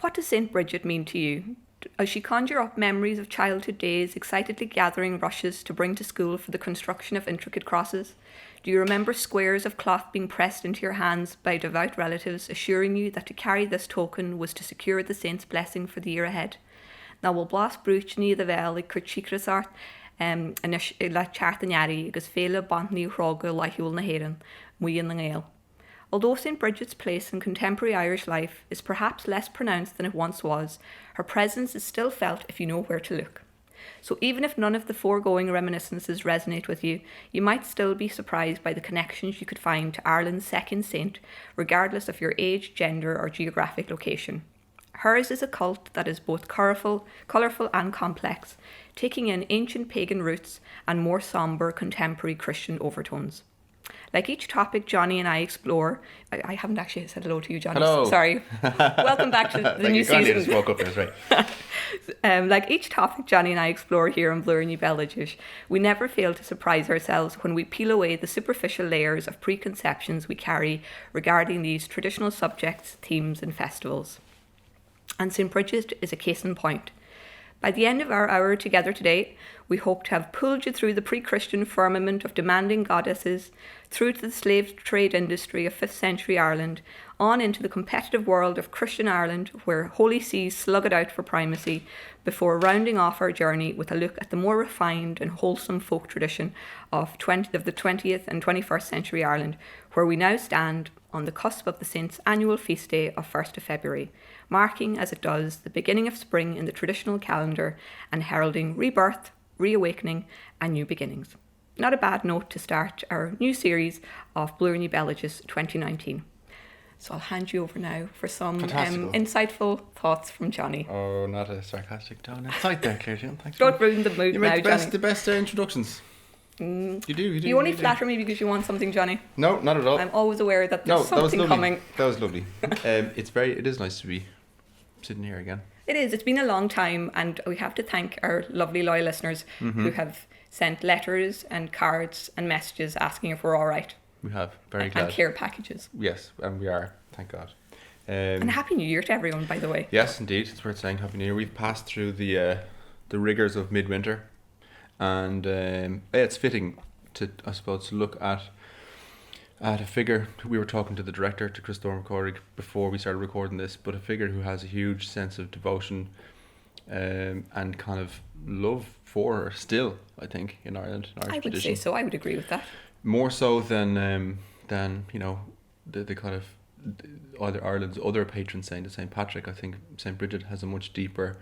What does St. Bridget mean to you? Does she conjure up memories of childhood days, excitedly gathering rushes to bring to school for the construction of intricate crosses? Do you remember squares of cloth being pressed into your hands by devout relatives, assuring you that to carry this token was to secure the saint's blessing for the year ahead? Now we'll blás Brúiríní Béaloidis chuir tíchrasart le teartainearí agus féile bantnaí hróga leithúil na héireann, Muire nGael. Although St. Bridget's place in contemporary Irish life is perhaps less pronounced than it once was, her presence is still felt if you know where to look. So even if none of the foregoing reminiscences resonate with you, you might still be surprised by the connections you could find to Ireland's second saint, regardless of your age, gender, or geographic location. Hers is a cult that is both colourful and complex, taking in ancient pagan roots and more sombre contemporary Christian overtones. Like each topic Jonny and I explore, I haven't actually said hello to you, Jonny. Hello. Sorry. Welcome back to the new season. I just woke up, that's right. Like each topic Jonny and I explore here on Blúiríní Béaloidis, we never fail to surprise ourselves when we peel away the superficial layers of preconceptions we carry regarding these traditional subjects, themes and festivals. And St. Bridget is a case in point. By the end of our hour together today, we hope to have pulled you through the pre-Christian firmament of demanding goddesses, through to the slave trade industry of 5th century Ireland, on into the competitive world of Christian Ireland, where holy seas slug it out for primacy, before rounding off our journey with a look at the more refined and wholesome folk tradition of the 20th and 21st century Ireland, where we now stand on the cusp of the saint's annual feast day of 1st of February, marking as it does the beginning of spring in the traditional calendar and heralding rebirth, reawakening and new beginnings. Not a bad note to start our new series of Blúiríní Béaloidis 2019. So I'll hand you over now for some insightful thoughts from Jonny. Oh, not a sarcastic tone. It's right there, Claire. Thanks. Don't ruin the mood now, Jonny. The best introductions. You do. You only flatter me because you want something, Jonny. No, not at all. I'm always aware that there's something coming. That was lovely. It is nice to be sitting here again. It is. It's been a long time, and we have to thank our lovely loyal listeners who have sent letters and cards and messages asking if we're all right. We have. Very glad. And care packages. Yes, and we are. Thank God. And Happy New Year to everyone, by the way. Yes, indeed. It's worth saying Happy New Year. We've passed through the rigours of midwinter, and it's fitting to, I suppose, to look at a figure. We were talking to the director, to Christopher McCorrick, before we started recording this, but a figure who has a huge sense of devotion and kind of love for her still, I think, in Ireland. I would say so. I would agree with that. More so than you know, the kind of either Ireland's other patron saint, St. Patrick. I think St. Bridget has a much deeper,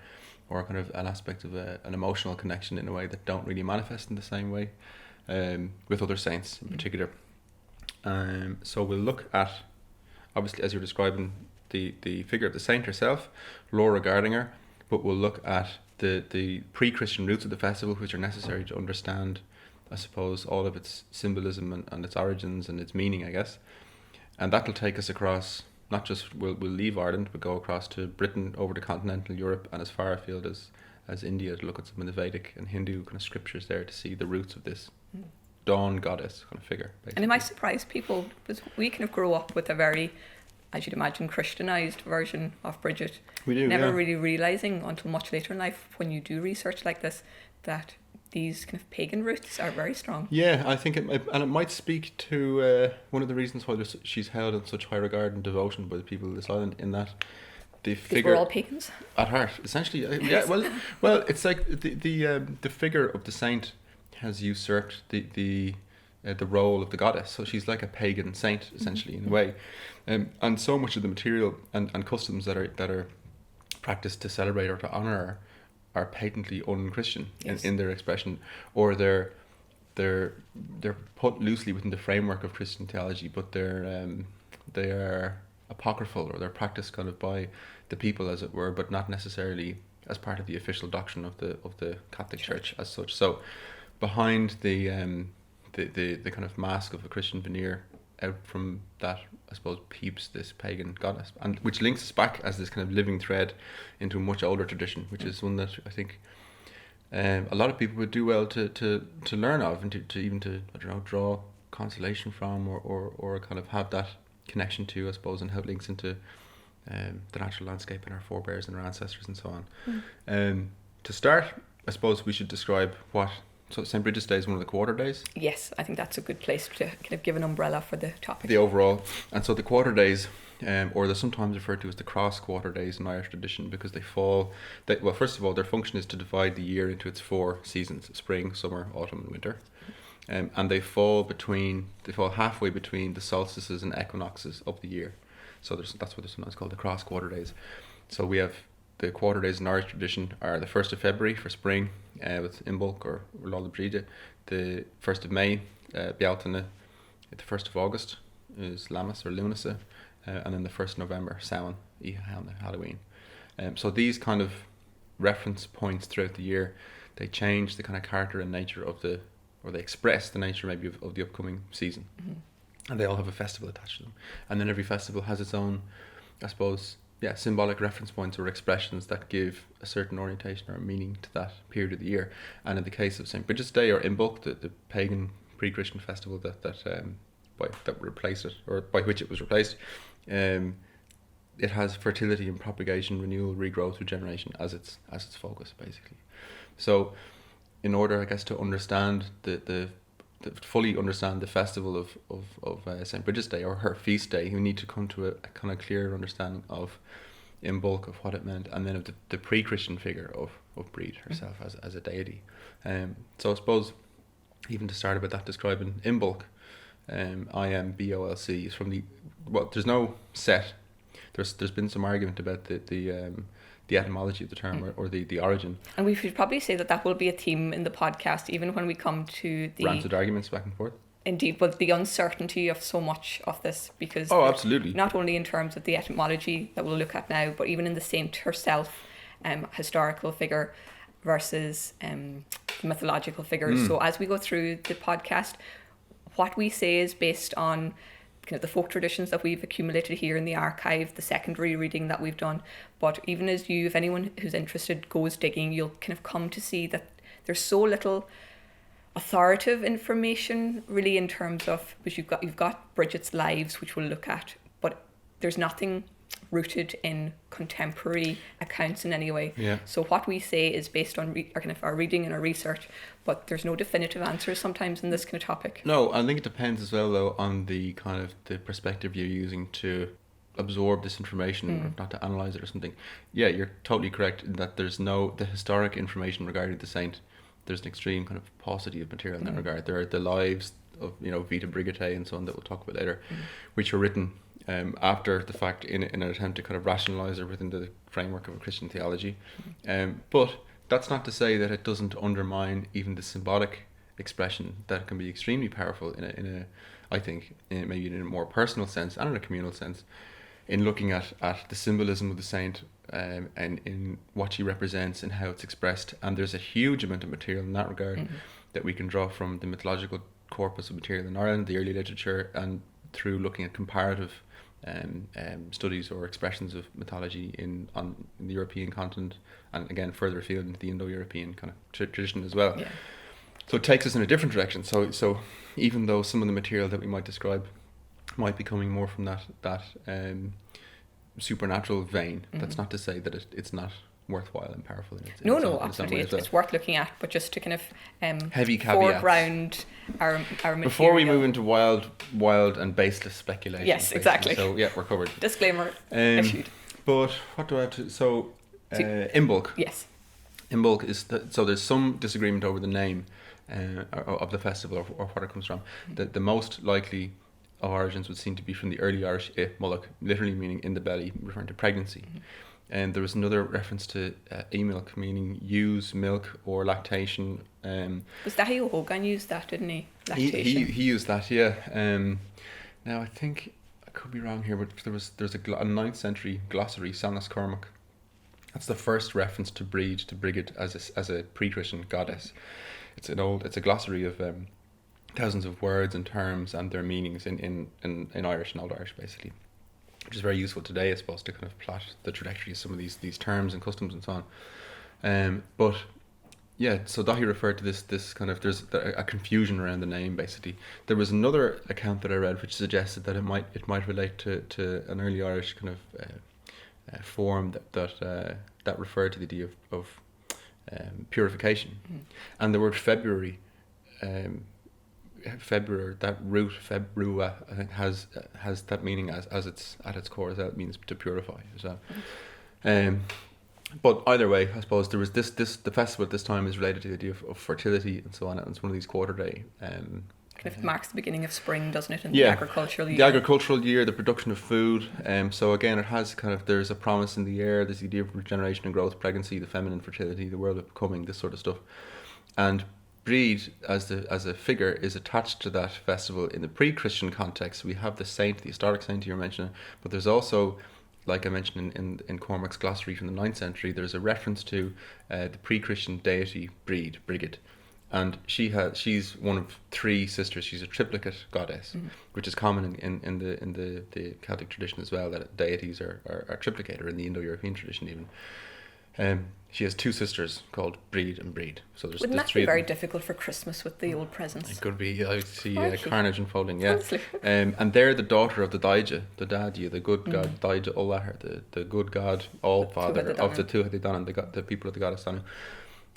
or kind of an aspect of an emotional connection in a way that don't really manifest in the same way with other saints in particular. So we'll look at, obviously, as you're describing, the figure of the saint herself, Laura Gardinger, but we'll look at the pre-Christian roots of the festival, which are necessary to understand, I suppose, all of its symbolism and its origins and its meaning, I guess. And that'll take us across, not just we'll leave Ireland, but go across to Britain, over to continental Europe, and as far afield as India, to look at some of the Vedic and Hindu kind of scriptures there to see the roots of this dawn goddess kind of figure, basically. And it might surprise people, because we kind of grow up with a very, as you'd imagine, Christianized version of Bridget. We do, never really realizing until much later in life, when you do research like this, that these kind of pagan roots are very strong. Yeah, I think it might speak to one of the reasons why she's held in such high regard and devotion by the people of this island, in that the figure, we're all pagans at heart, essentially. Yeah, well, it's like the figure of the saint has usurped the role of the goddess, so she's like a pagan saint essentially, in a way, and so much of the material and customs that are practiced to celebrate or to honor her are patently un-Christian. Yes. in their expression, or they're put loosely within the framework of Christian theology, but they are apocryphal, or they're practiced kind of by the people, as it were, but not necessarily as part of the official doctrine of the Catholic Church as such. So behind the kind of mask of a Christian veneer, out from that, I suppose, peeps this pagan goddess, and which links us back as this kind of living thread into a much older tradition, which is one that I think a lot of people would do well to learn of, and to even I don't know, draw consolation from, or kind of have that connection to, I suppose, and how it links into the natural landscape and our forebears and our ancestors and so on. To start, I suppose we should describe so St. Bridget's Day is one of the quarter days. Yes, I think that's a good place to kind of give an umbrella for the topic. The overall. And so the quarter days, or they're sometimes referred to as the cross quarter days in Irish tradition, because well, first of all, their function is to divide the year into its 4 seasons: spring, summer, autumn and winter. And they fall halfway between the solstices and equinoxes of the year. So that's what they're sometimes called, the cross quarter days. So we have the quarter days in Irish tradition are the 1st of February for spring, with Imbolc or Brigid, the 1st of May, Béaloidis, the 1st of August is Lammas or Lunasa, and then the 1st of November, Samhain, Halloween. So these kind of reference points throughout the year, they change the kind of character and nature or they express the nature maybe of the upcoming season. And they all have a festival attached to them. And then every festival has its own, I suppose, symbolic reference points or expressions that give a certain orientation or meaning to that period of the year. And in the case of St. Bridget's Day or Imbolc, the pagan pre-Christian festival that replaced it, or by which it was replaced, it has fertility and propagation, renewal, regrowth, regeneration as its focus, basically. So, in order, I guess, to understand to fully understand the festival of St. Bridget's Day or her feast day, you need to come to a kind of clear understanding of Imbolc, of what it meant, and then of the pre-Christian figure of Brigid herself as a deity. So I suppose even to start about that, describing Imbolc, IMBOLC is from there's no set. There's been some argument about the etymology of the term or the origin. And we should probably say that will be a theme in the podcast, even when we come to the ranted arguments back and forth. Indeed, but the uncertainty of so much of this, because absolutely, not only in terms of the etymology that we'll look at now, but even in the saint herself, historical figure versus mythological figure. So as we go through the podcast, what we say is based on kind of the folk traditions that we've accumulated here in the archive, the secondary reading that we've done. But even as if anyone who's interested goes digging, you'll kind of come to see that there's so little authoritative information really in terms of, because you've got Bridget's lives, which we'll look at, but there's nothing rooted in contemporary accounts in any way. Yeah. So what we say is based on our reading and our research, but there's no definitive answers sometimes in this kind of topic. No, I think it depends as well though on the kind of the perspective you're using to absorb this information or not to analyze it or something. Yeah, you're totally correct in that there's the historic information regarding the saint. There's an extreme kind of paucity of material in that regard. There are the lives of Vita Brigid and so on that we'll talk about later, which were written after the fact in an attempt to kind of rationalise her within the framework of a Christian theology. But that's not to say that it doesn't undermine even the symbolic expression that can be extremely powerful I think maybe in a more personal sense and in a communal sense, in looking at the symbolism of the saint and in what she represents and how it's expressed. And there's a huge amount of material in that regard that we can draw from the mythological corpus of material in Ireland, the early literature, and through looking at comparative studies or expressions of mythology in the European continent, and again further afield into the Indo-European kind of tradition as well. Yeah. So it takes us in a different direction. So even though some of the material that we might describe might be coming more from that supernatural vein, that's not to say that it's not worthwhile and powerful. No, absolutely. It's worth looking at, but just to kind of heavy caveats. Foreground our material. Before we move into wild and baseless speculation. Yes, basically. exactly. So yeah, we're covered. Disclaimer issued. But what do I have to... So, Imbolc. Yes. Imbolc is... so there's some disagreement over the name of the festival or what it comes from. The most likely of origins would seem to be from the early Irish Mulloch, literally meaning in the belly, referring to pregnancy. And there was another reference to milk, meaning ewes, milk, or lactation. Was that how Hogan used that, didn't he? Lactation. He used that, yeah. Now I think I could be wrong here, but there's a 9th century glossary, Sanas Cormac. That's the first reference to Brigid as a pre-Christian goddess. It's a glossary of thousands of words and terms and their meanings in Irish and Old Irish, basically, which is very useful today, I suppose, to kind of plot the trajectory of some of these terms and customs and so on. But yeah, so Dahi referred to this kind of, there's a confusion around the name, basically. There was another account that I read which suggested that it might relate to an early Irish kind of form that referred to the idea of purification. And the word February, February, that root februa, I think has that meaning as its at its core, as that means to purify. So, but either way, I suppose there was the festival at this time is related to the idea of fertility and so on. And it's one of these quarter day. It marks the beginning of spring, doesn't it? In the agricultural year. The agricultural year, the production of food. So again, it has there's a promise in the air. There's the idea of regeneration and growth, pregnancy, the feminine fertility, the world of becoming, this sort of stuff. And Brigid, as a figure, is attached to that festival in the pre-Christian context. We have the saint, the historic saint you're mentioning, but there's also, like I mentioned in Cormac's glossary from the 9th century, there's a reference to the pre-Christian deity Brigid. And she's one of 3 sisters. She's a triplicate goddess, which is common in the Celtic tradition as well, that deities are triplicate, or in the Indo-European tradition even. She has 2 sisters called Brigid and Brigid. So Wouldn't that be very difficult for Christmas with the old presents? It could be. I see carnage unfolding. Yeah, and they're the daughter of the Daija, the Dadya, the good god Daija Olahar, the good god All Father of the Tuatha Danann, the people of the goddess Danu.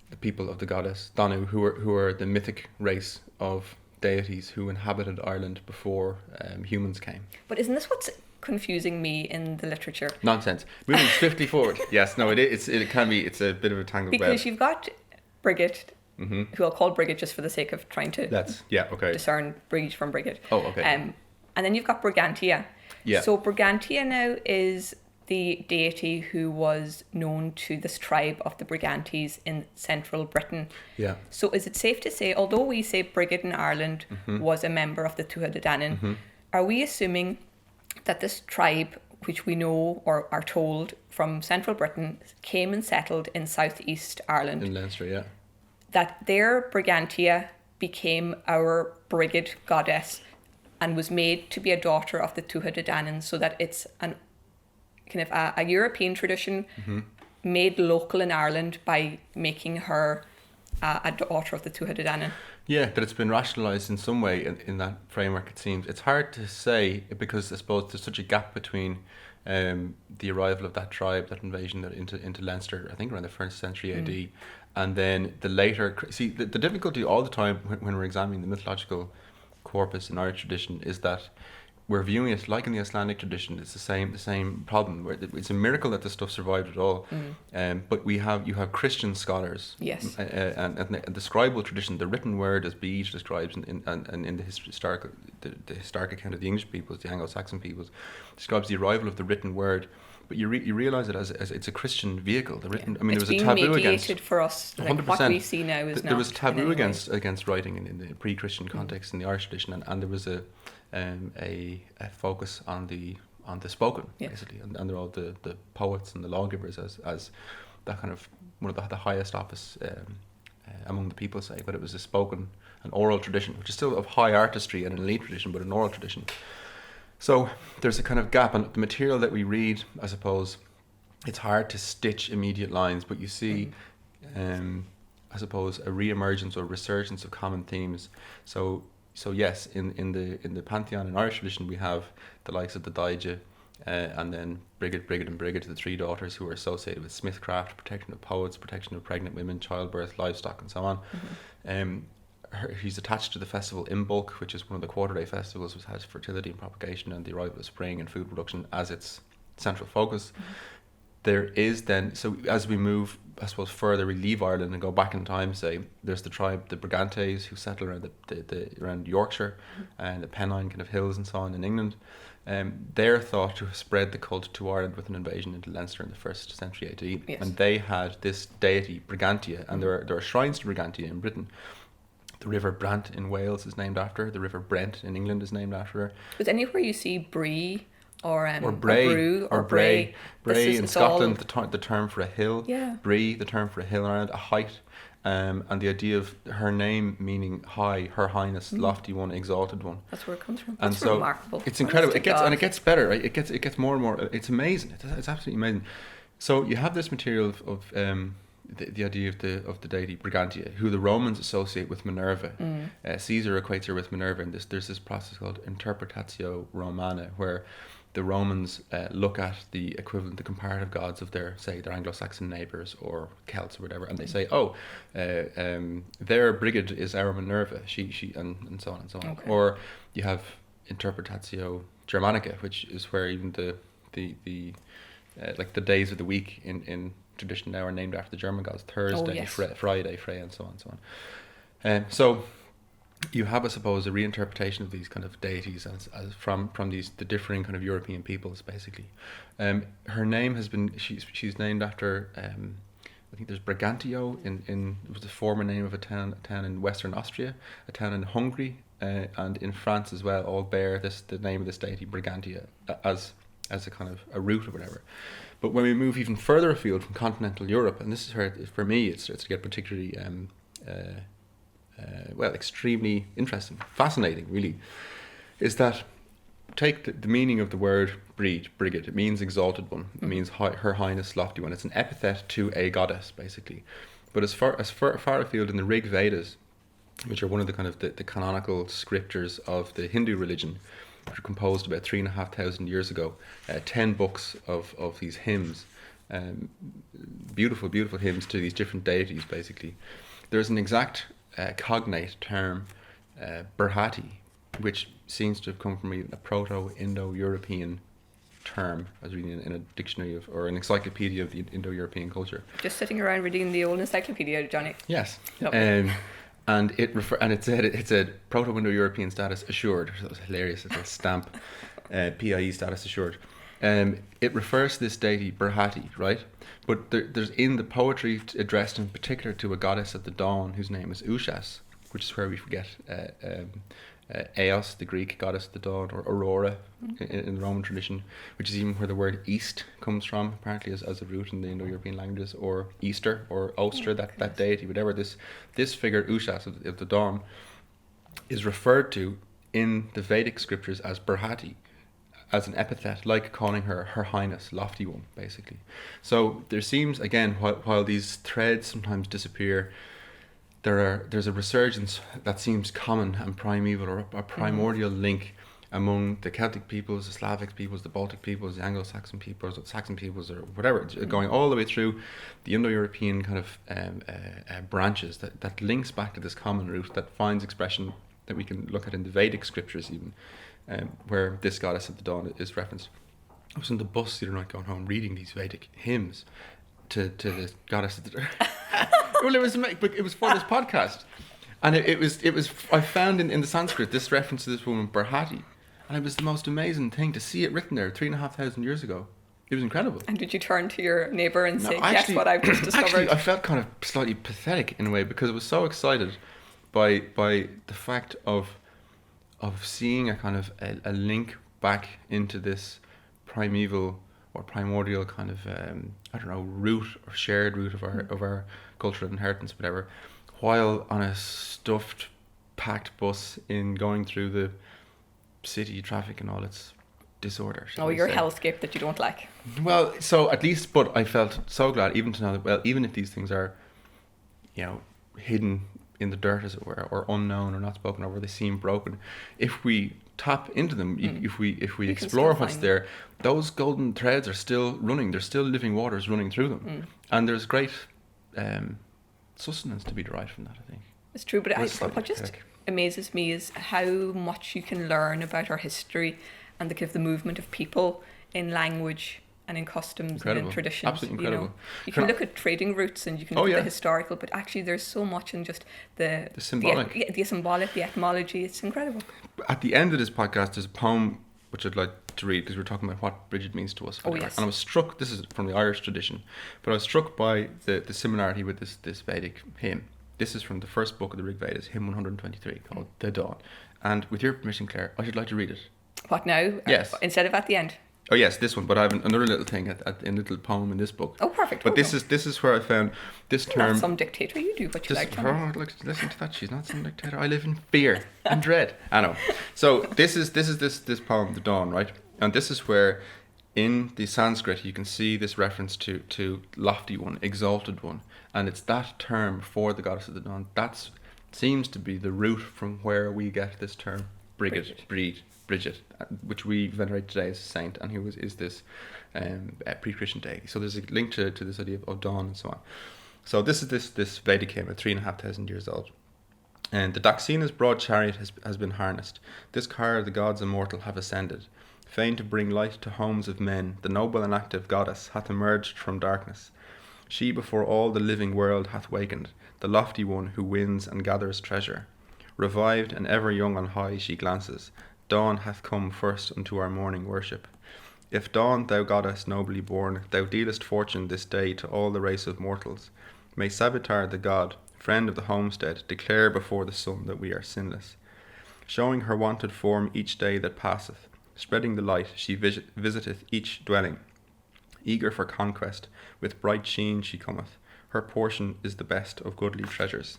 The people of the goddess Danu, who are the mythic race of deities who inhabited Ireland before humans came. But isn't this what's confusing me in the literature? Nonsense. Moving swiftly forward. Yes, no, it can be. It's a bit of a tangled web. Because you've got Brigid, who I'll call Brigid just for the sake of trying to discern Brigid from Brigid. Oh, okay. And then you've got Brigantia. Yeah. So Brigantia now is the deity who was known to this tribe of the Brigantes in central Britain. Yeah. So is it safe to say, although we say Brigid in Ireland was a member of the Tuatha Dé Danann, are we assuming that this tribe, which we know or are told from central Britain, came and settled in southeast Ireland? In Leinster, yeah. That their Brigantia became our Brigid goddess and was made to be a daughter of the Tuatha Dé Danann, so that it's an kind of a European tradition made local in Ireland by making her a daughter of the Tuatha Dé Danann. Yeah, that it's been rationalised in some way in that framework, it seems. It's hard to say because I suppose there's such a gap between the arrival of that tribe, that invasion into Leinster, I think around the 1st century AD, and then the later... See, the difficulty all the time when we're examining the mythological corpus in Irish tradition is that we're viewing it like in the Icelandic tradition. It's the same problem. Where it's a miracle that this stuff survived at all. But you have Christian scholars, yes, and the scribal tradition, the written word, as Bede describes in the historic account of the English peoples, the Anglo-Saxon peoples, describes the arrival of the written word. But you realise it as it's a Christian vehicle. The written, I mean, it's there was a taboo against. It's for us. Like 100%. What we see now is there was a taboo against writing in the pre-Christian context in the Irish tradition, and there was a focus on the spoken, basically, and they're all the poets and the lawgivers as that kind of one of the highest office among the people, say. But it was a spoken, an oral tradition, which is still of high artistry and an elite tradition, but an oral tradition. So there's a kind of gap, and the material that we read, I suppose, it's hard to stitch immediate lines, but you see, I suppose, a re-emergence or resurgence of common themes. So yes, in the pantheon in Irish tradition, we have the likes of the Daija, and then Brigid, the 3 daughters who are associated with smithcraft, protection of poets, protection of pregnant women, childbirth, livestock, and so on. He's attached to the festival Imbolc, which is one of the quarter-day festivals, which has fertility and propagation and the arrival of spring and food production as its central focus. There is then, so as we move, I suppose, further, we leave Ireland and go back in time, say, there's the tribe, the Brigantes, who settle around around Yorkshire and the Pennine kind of hills and so on in England. They're thought to have spread the cult to Ireland with an invasion into Leinster in the 1st century AD. Yes. And they had this deity, Brigantia, and there are shrines to Brigantia in Britain. The River Brant in Wales is named after her. The River Brent in England is named after her. Is anywhere you see Brie or Bray, or Brew or Bray? Bray in Scotland, the term for a hill. Yeah. Brie, the term for a hill in Ireland, a height. And the idea of her name meaning high, her highness, lofty one, exalted one. That's where it comes from. And That's so remarkable. It's incredible. It gets better, right? It gets more and more. It's amazing. It's absolutely amazing. So you have this material of the idea of the deity Brigantia, who the Romans associate with Minerva. Caesar equates her with Minerva, and there's this process called interpretatio Romana, where the Romans look at the equivalent, the comparative gods of their Anglo-Saxon neighbours or Celts or whatever, and they say, their Brigid is our Minerva, she and so on and so on. Okay. Or you have Interpretatio Germanica, which is where even the like the days of the week in tradition now are named after the German gods. Thursday, yes. Friday, Freya, and so on and so on. So you have, I suppose, a reinterpretation of these kind of deities as from the differing kind of European peoples, basically. Her name has been, she's named after, I think there's Brigantio it was the former name of a town in Western Austria, a town in Hungary, and in France as well, all bear the name of this deity, Brigantia, as a kind of a root or whatever. But when we move even further afield from continental Europe, and this is where, for me, it's to get particularly extremely interesting, fascinating, really, is that take the meaning of the word Brigid. It means exalted one. It means Her Highness, lofty one. It's an epithet to a goddess, basically. But as far afield in the Rig Vedas, which are one of the kind of the canonical scriptures of the Hindu religion, which were composed about 3,500 years ago, 10 books of these hymns, beautiful hymns to these different deities, basically. There's an exact cognate term, Berhati, which seems to have come from a Proto-Indo-European term. I was reading in a dictionary or an encyclopedia of the Indo-European culture. Just sitting around reading the old encyclopedia, Jonny. Yes. And it said it's a Proto-Indo-European status assured. So that was hilarious. It's a stamp, PIE status assured. It refers to this deity Berhati, right? But there's in the poetry addressed in particular to a goddess at the dawn whose name is Ushas, which is where we forget Eos, the Greek goddess of the dawn, or Aurora in the Roman tradition, which is even where the word East comes from, apparently as a root in the Indo-European languages, or Easter, or Ostra, that deity, whatever. This figure, Ushas of the dawn, is referred to in the Vedic scriptures as Berhati, as an epithet, like calling her Her Highness, lofty one, basically. So there seems, again, while these threads sometimes disappear, there's a resurgence that seems common and primeval, or a primordial link among the Celtic peoples, the Slavic peoples, the Baltic peoples, the Anglo-Saxon peoples, the Saxon peoples, or whatever, going all the way through the Indo-European kind of branches that links back to this common root that finds expression that we can look at in the Vedic scriptures even, where this goddess at the dawn is referenced. I was on the bus the other night going home reading these Vedic hymns to the goddess at the dawn. Well, it was for this podcast, and it was I found in the Sanskrit this reference to this woman Berhati, and it was the most amazing thing to see it written there 3,500 years ago. It was incredible. And did you turn to your neighbour and say, actually, guess what I've just discovered? Actually, I felt kind of slightly pathetic in a way, because I was so excited by the fact of seeing a kind of a link back into this primeval or primordial kind of root or shared root of our cultural inheritance, whatever, while on a stuffed, packed bus in going through the city traffic and all its disorder. Your hellscape that you don't like. Well, so at least, but I felt so glad even to know that, well, even if these things are, hidden in the dirt, as it were, or unknown or not spoken of, or they seem broken, if we tap into them, if we explore what's there, those golden threads are still running. There's still living waters running through them, and there's great sustenance to be derived from that, I think. It's true, but what just amazes me is how much you can learn about our history and the movement of people in language and in customs and in traditions. Absolutely incredible. You can look at trading routes and you can look at the historical, but actually there's so much in just the symbolic, the etymology. It's incredible. At the end of this podcast, there's a poem which I'd like to read, because we're talking about what Bridget means to us. And I was struck, this is from the Irish tradition, but I was struck by the similarity with this Vedic hymn. This is from the first book of the Rig Vedas, hymn 123, called The Dawn. And with your permission, Claire, I should like to read it. What now? Yes. Instead of at the end? Oh yes, this one. But I have another little thing, a little poem in this book. Oh, perfect. But this is where I found this term. Not some dictator. You do what you like. Listen to that. She's not some dictator. I live in fear and dread. I know. So this poem, The Dawn, right? And this is where, in the Sanskrit, you can see this reference to lofty one, exalted one, and it's that term for the goddess of the dawn. That seems to be the root from where we get this term Bridget, which we venerate today as a saint, and who is this pre-Christian deity. So there's a link to this idea of dawn and so on. So this is this Vedic hymn at 3,500 years old. And the Daxina's broad chariot has been harnessed. This car the gods immortal have ascended. Fain to bring light to homes of men, the noble and active goddess hath emerged from darkness. She before all the living world hath wakened, the lofty one who wins and gathers treasure. Revived and ever young on high she glances. Dawn hath come first unto our morning worship. If dawn, thou goddess nobly born, thou dealest fortune this day to all the race of mortals. May Savitar the god, friend of the homestead, declare before the sun that we are sinless. Showing her wonted form each day that passeth, spreading the light, she visiteth each dwelling. Eager for conquest, with bright sheen she cometh. Her portion is the best of goodly treasures.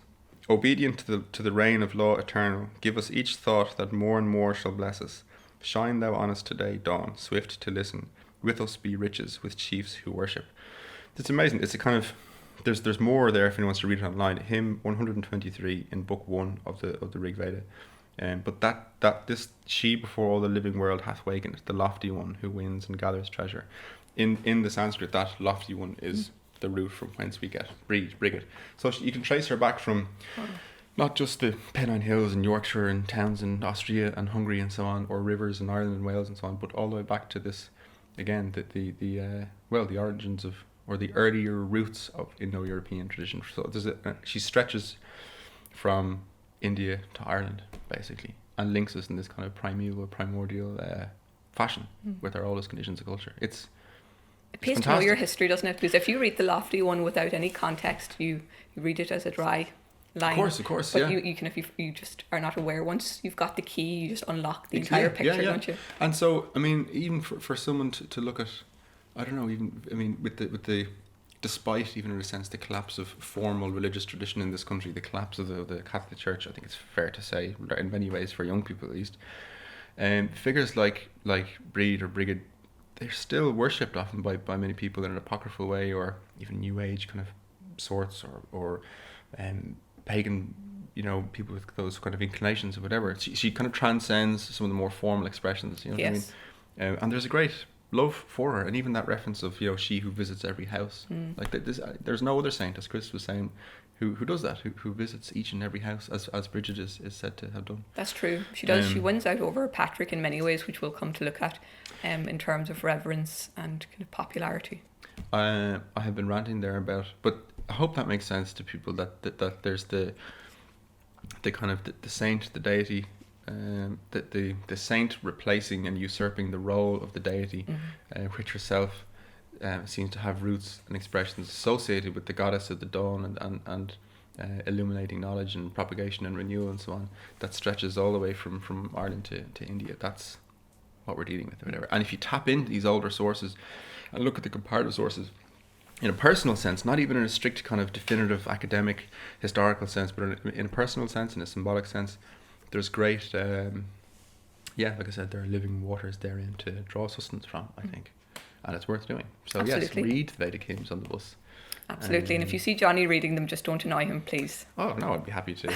Obedient to the reign of law eternal, give us each thought that more and more shall bless us. Shine thou on us today, dawn, swift to listen. With us be riches, with chiefs who worship. It's amazing. It's a kind of there's more there if anyone wants to read it online. Hymn 123 in book 1 of the Rig Veda. But that this she before all the living world hath wakened, the lofty one who wins and gathers treasure. In the Sanskrit, that lofty one is the root from whence we get Brigid. So you can trace her back from not just the Pennine Hills in Yorkshire and towns in Austria and Hungary and so on, or rivers in Ireland and Wales and so on, but all the way back to this, again, the origins of, or the earlier roots of Indo-European tradition. So she stretches from India to Ireland, basically, and links us in this kind of primordial fashion with our oldest conditions of culture. It pays to know your history, doesn't it? Because if you read the lofty one without any context, you read it as a dry line. Of course, but you can, if you just are not aware, once you've got the key, you just unlock the entire picture, don't you? And so, I mean, even for someone to look at, I don't know, with the despite even in a sense the collapse of formal religious tradition in this country, the collapse of the Catholic Church, I think it's fair to say, in many ways for young people at least, figures like Brigid or Brigid, they're still worshipped often by many people in an apocryphal way, or even New Age kind of sorts, or pagan, people with those kind of inclinations or whatever. She kind of transcends some of the more formal expressions, what I mean? And there's a great love for her, and even that reference of she who visits every house, like this, there's no other saint, as Chris was saying, who does that, who visits each and every house, as Bridget is said to have done. That's true. She does. She wins out over Patrick in many ways, which we'll come to look at, in terms of reverence and kind of popularity. I have been ranting there about, but I hope that makes sense to people, that there's the kind of the saint, the deity, the saint replacing and usurping the role of the deity, which herself seems to have roots and expressions associated with the goddess of the dawn and illuminating knowledge and propagation and renewal and so on, that stretches all the way from Ireland to India. That's what we're dealing with or whatever. And if you tap into these older sources and look at the comparative sources in a personal sense, not even in a strict kind of definitive academic historical sense, but in a personal sense, in a symbolic sense, there's great like I said, there are living waters therein to draw sustenance from, I think, and it's worth doing. So Absolutely. Yes, read Vedic hymns on the bus. Absolutely. And if you see Jonny reading them, just don't annoy him, please. Oh no, I'd be happy to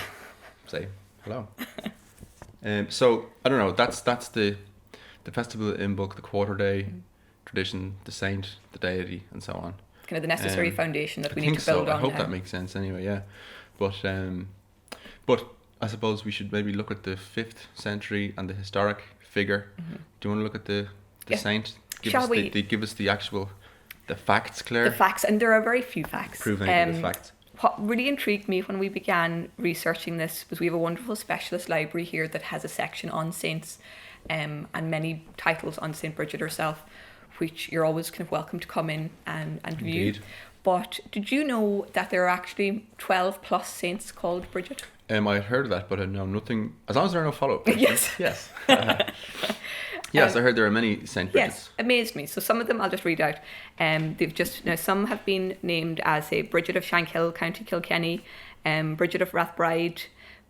say hello. So I don't know, that's the festival in book, the quarter day tradition, the saint, the deity, and so on. Kind of the necessary foundation that we need to build on. I hope that makes sense anyway, yeah. But I suppose we should maybe look at the 5th century and the historic figure. Do you want to look at the saint? Shall we? Give us the facts, Claire. The facts, and there are very few facts. Prove any of the facts. What really intrigued me when we began researching this was we have a wonderful specialist library here that has a section on saints, and many titles on Saint Bridget herself, which you're always kind of welcome to come in and view. Indeed. But did you know that there are actually 12 plus saints called Bridget? I had heard of that, but I know nothing. As long as there are no follow-up. Yes. Yes. Yes, I heard there are many Saint Bridgets. Yes, amazed me. So some of them I'll just read out. Some have been named as, say, Bridget of Shankill, County Kilkenny, Bridget of Rathbride,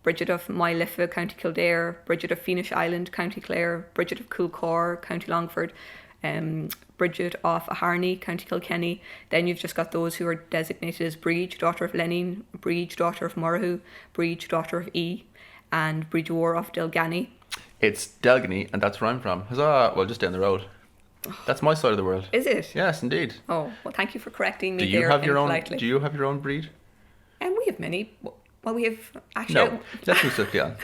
Bridget of Moyliffe, County Kildare, Bridget of Feenish Island, County Clare, Bridget of Coolcore, County Longford, Bridget of Aharney, County Kilkenny. Then you've just got those who are designated as Brigid, daughter of Lenin, Brigid, daughter of Murrahu, Brigid, daughter of E, and Bridor of Dilgany. It's Delgany, and that's where I'm from. Huzzah! Well, just down the road. That's my side of the world. Is it? Yes, indeed. Oh, well, thank you for correcting me. Do you there have your own? politely. Do you have your own breed? And we have many. Well, we have actually. No, let's move swiftly on.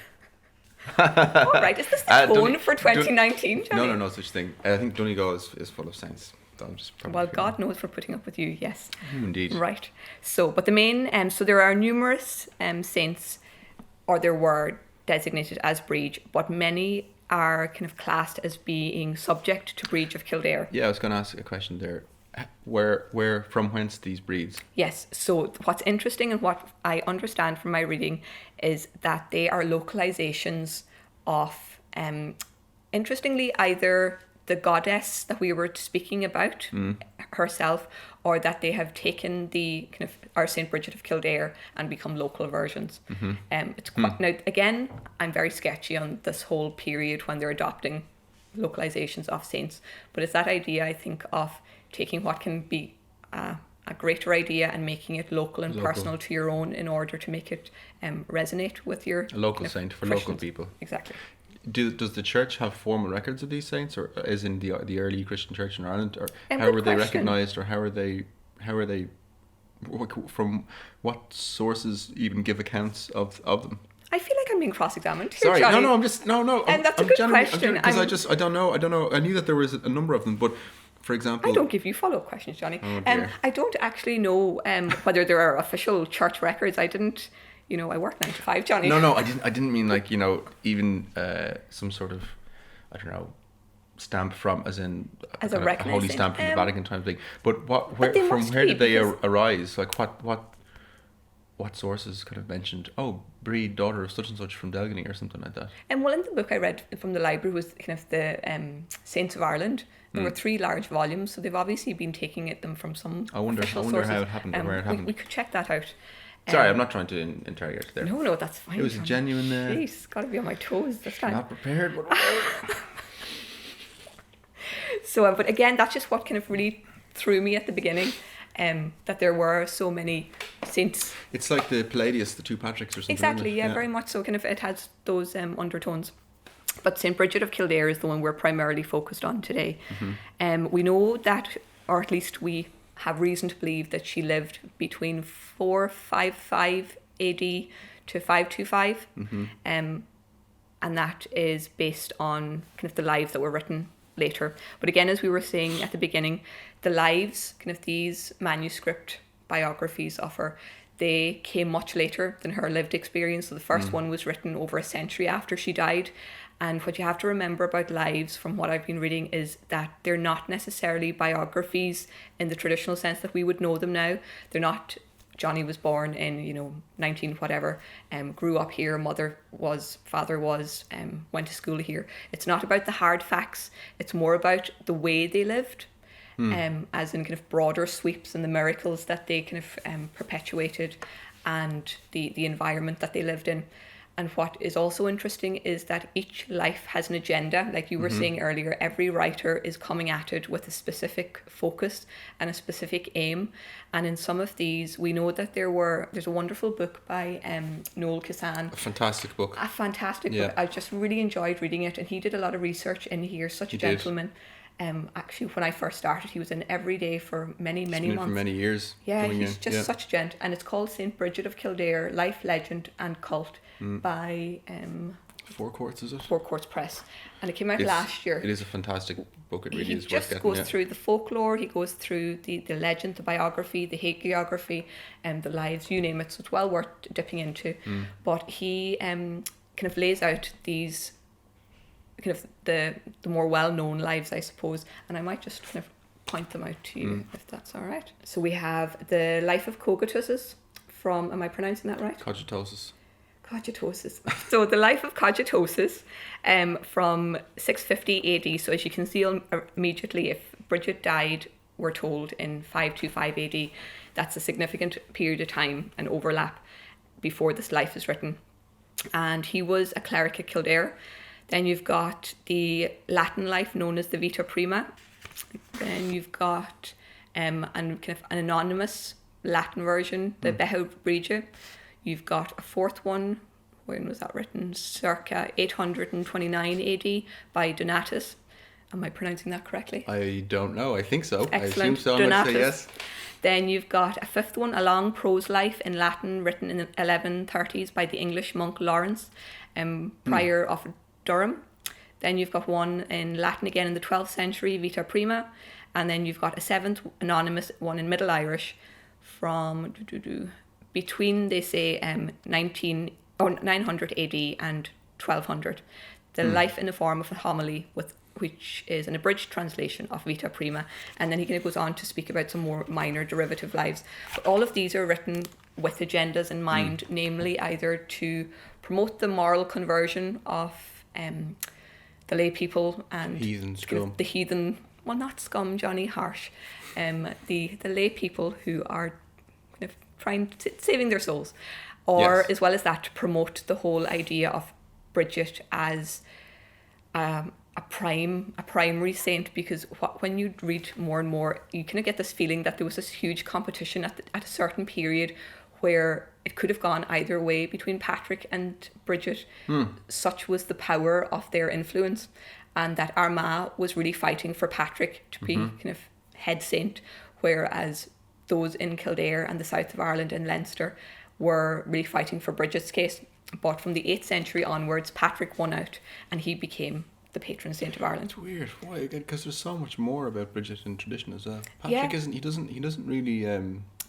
All right, is this the tone for 2019, Jonny? No such thing. I think Donegal is full of saints. Well, God knows we're putting up with you, yes. Indeed. Right. So, but the main, so there are numerous saints, or there were designated as Brigid, but many are kind of classed as being subject to Brigid of Kildare. Yeah, I was going to ask a question there. Where from whence these breeds? Yes, so what's interesting and what I understand from my reading is that they are localizations of, interestingly, either the goddess that we were speaking about herself, or that they have taken the kind of our Saint Bridget of Kildare and become local versions. It's quite, now again, I'm very sketchy on this whole period when they're adopting localizations of saints, but it's that idea, I think, of taking what can be a greater idea and making it local and personal to your own in order to make it resonate with your a local saint for Christians. Local people. Exactly. Does the church have formal records of these saints, or as in the early Christian church in Ireland, or how were they recognised, or how are they from what sources even give accounts of them? I feel like I'm being cross-examined here, Sorry, Jonny. I'm just no. And that's a good question. Because I don't know. I knew that there was a number of them, but for example, I don't give you follow-up questions, Jonny. Oh, dear. I don't actually know whether there are official church records. I didn't. I work 9 to 5, Jonny. No, I didn't mean like even some sort of, I don't know, stamp from, as in as a holy stamp from the Vatican type thing. But where did they arise? Like what sources kind of mentioned? Oh, Brigid, daughter of such and such from Delgany, or something like that. Well, in the book I read from the library was kind of the Saints of Ireland. There were 3 large volumes, so they've obviously been taking them from some. I wonder sources. how it happened, or where it happened. We could check that out. Sorry, I'm not trying to interrogate there. No, that's fine. It was a genuine. Jeez, got to be on my toes this time. Not prepared. So, but again, that's just what kind of really threw me at the beginning, that there were so many saints. It's like the Palladius, the 2 Patricks, or something. Exactly, yeah, very much so. Kind of, it has those undertones. But Saint Bridget of Kildare is the one we're primarily focused on today. We know that, or at least we have reason to believe that she lived between 455 AD to 525, and that is based on kind of the lives that were written later. But again, as we were saying at the beginning, the lives, kind of these manuscript biographies of her, they came much later than her lived experience. So the first one was written over a century after she died. And what you have to remember about lives, from what I've been reading, is that they're not necessarily biographies in the traditional sense that we would know them now. They're not, Jonny was born in, 19 whatever, grew up here, father was, went to school here. It's not about the hard facts. It's more about the way they lived, as in kind of broader sweeps and the miracles that they kind of perpetuated, and the environment that they lived in. And what is also interesting is that each life has an agenda. Like you were saying earlier, every writer is coming at it with a specific focus and a specific aim. And in some of these, we know that there's a wonderful book by Noel Cassan. A fantastic book. A fantastic book. I just really enjoyed reading it. And he did a lot of research in here. Such a gentleman. Actually, when I first started, he was in every day for many months. For many years. Yeah, he's just such a gent. And it's called Saint Bridget of Kildare, Life, Legend and Cult by... Four Courts, is it? Four Courts Press. And it came out last year. It is a fantastic book. It really is worth getting. He just goes through the folklore, he goes through the legend, the biography, the hagiography, and the lives, you name it. So it's well worth dipping into. But he kind of lays out these... kind of the more well-known lives, I suppose, and I might just kind of point them out to you if that's all right. So we have the life of Cogitosus from, am I pronouncing that right? Cogitosus. So the life of Cogitosus from 650 AD. So as you can see immediately, if Bridget died, we're told, in 525 AD, that's a significant period of time and overlap before this life is written. And he was a cleric at Kildare. Then you've got the Latin life known as the Vita Prima. Then you've got and kind of an anonymous Latin version, the Beho Brigid. You've got a fourth one, when was that written? Circa 829 AD by Donatus. Am I pronouncing that correctly? I don't know. I think so. Excellent. I assume so. I'm going to say yes. Then you've got a fifth one, a long prose life in Latin written in the 1130s by the English monk Lawrence, prior of Durham. Then you've got one in Latin again in the 12th century, Vita Prima. And then you've got a seventh anonymous one in Middle Irish from between, they say, 900 AD and 1200. The life in the form of a homily, which is an abridged translation of Vita Prima. And then he kind of goes on to speak about some more minor derivative lives. But all of these are written with agendas in mind, namely either to promote the moral conversion of the lay people and heathen scum. The heathen, well, not scum, Jonny, harsh. The lay people who are kind of saving their souls, or Yes. as well as that, to promote the whole idea of Bridget as a primary saint, because when you read more and more, you kind of get this feeling that there was this huge competition at a certain period where it could have gone either way between Patrick and Bridget. Such was the power of their influence, and that Armagh was really fighting for Patrick to be kind of head saint, whereas those in Kildare and the south of Ireland and Leinster were really fighting for Bridget's case. But from the 8th century onwards, Patrick won out and he became the patron saint of Ireland. It's weird. Why? Because there's so much more about Bridget in tradition as well. Yeah. Patrick isn't. He doesn't really.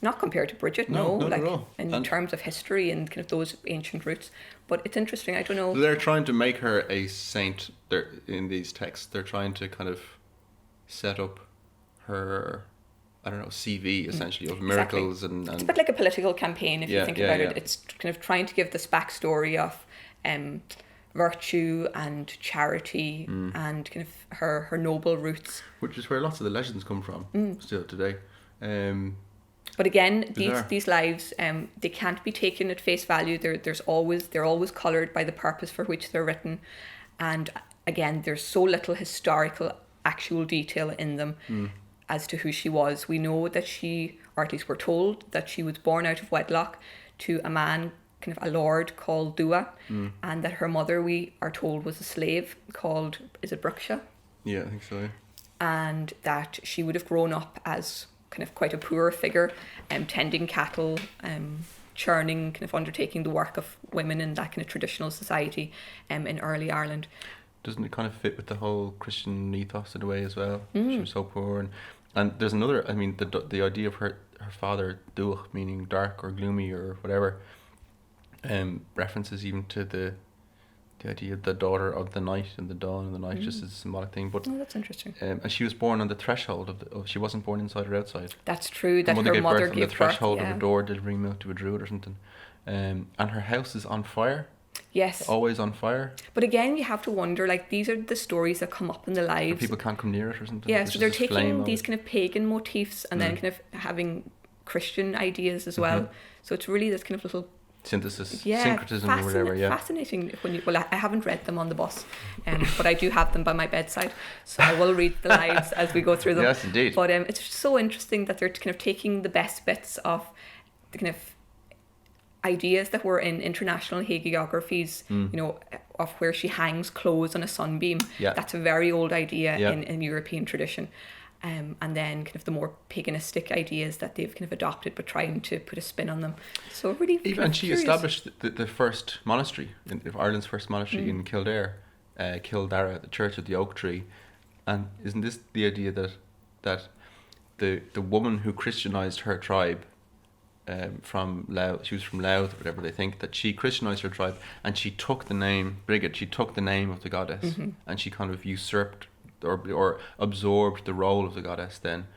Not compared to Bridget, No, no, not at all. in And- terms of history and kind of those ancient roots. But it's interesting. I don't know. They're trying to make her a saint. They're in these texts. They're trying to kind of set up her, I don't know, CV essentially of miracles and It's a bit like a political campaign if you think about yeah. it. It's kind of trying to give this backstory of virtue and charity and kind of her noble roots. which is where lots of the legends come from still today. But again, Bizarre. these lives, they can't be taken at face value. They're always coloured by the purpose for which they're written, and again, there's so little historical actual detail in them as to who she was. We know that she, or at least we're told that she was born out of wedlock to a man, kind of a lord called Doohan, and that her mother, we are told, was a slave called, is it Brucksha? Yeah, I think so. Yeah. And that she would have grown up as kind of quite a poor figure, tending cattle, churning, kind of undertaking the work of women in that kind of traditional society in early Ireland. Doesn't it kind of fit with the whole Christian ethos in a way as well? She was so poor, and there's another. I mean, the idea of her father Doohan, meaning dark or gloomy or whatever, references even to the idea of the daughter of the night and the dawn of the night, just as a symbolic thing. But Oh, that's interesting. and she was born on the threshold of she wasn't born inside or outside. That's true, The that her mother on gave the birth. threshold Yeah. of a door, delivering milk to a druid or something. And her house is on fire, Yes. always on fire. But again, you have to wonder, like, these are the stories that come up in the Or lives. people can't come near it or something. Yeah, There's so just they're this taking flame these of- kind of pagan motifs and then kind of having Christian ideas as well. So it's really this kind of little synthesis, Yeah, syncretism or whatever. Yeah. fascinating. I haven't read them on the bus, but I do have them by my bedside, so I will read the lives as we go through them. Yes, indeed. But it's so interesting that they're kind of taking the best bits of the kind of ideas that were in international hagiographies, you know, of where she hangs clothes on a sunbeam. Yeah. That's a very old idea Yeah. in European tradition. And then kind of the more paganistic ideas that they've kind of adopted, but trying to put a spin on them. So really, kind And of she curious. established the first monastery, Ireland's first monastery in Kildare, Kildare, the Church of the Oak Tree. And isn't this the idea that the woman who Christianized her tribe from Louth, she was from Louth or whatever they think, that she Christianized her tribe and she took the name, Brigid, she took the name of the goddess and she kind of usurped or absorbed the role of the goddess then.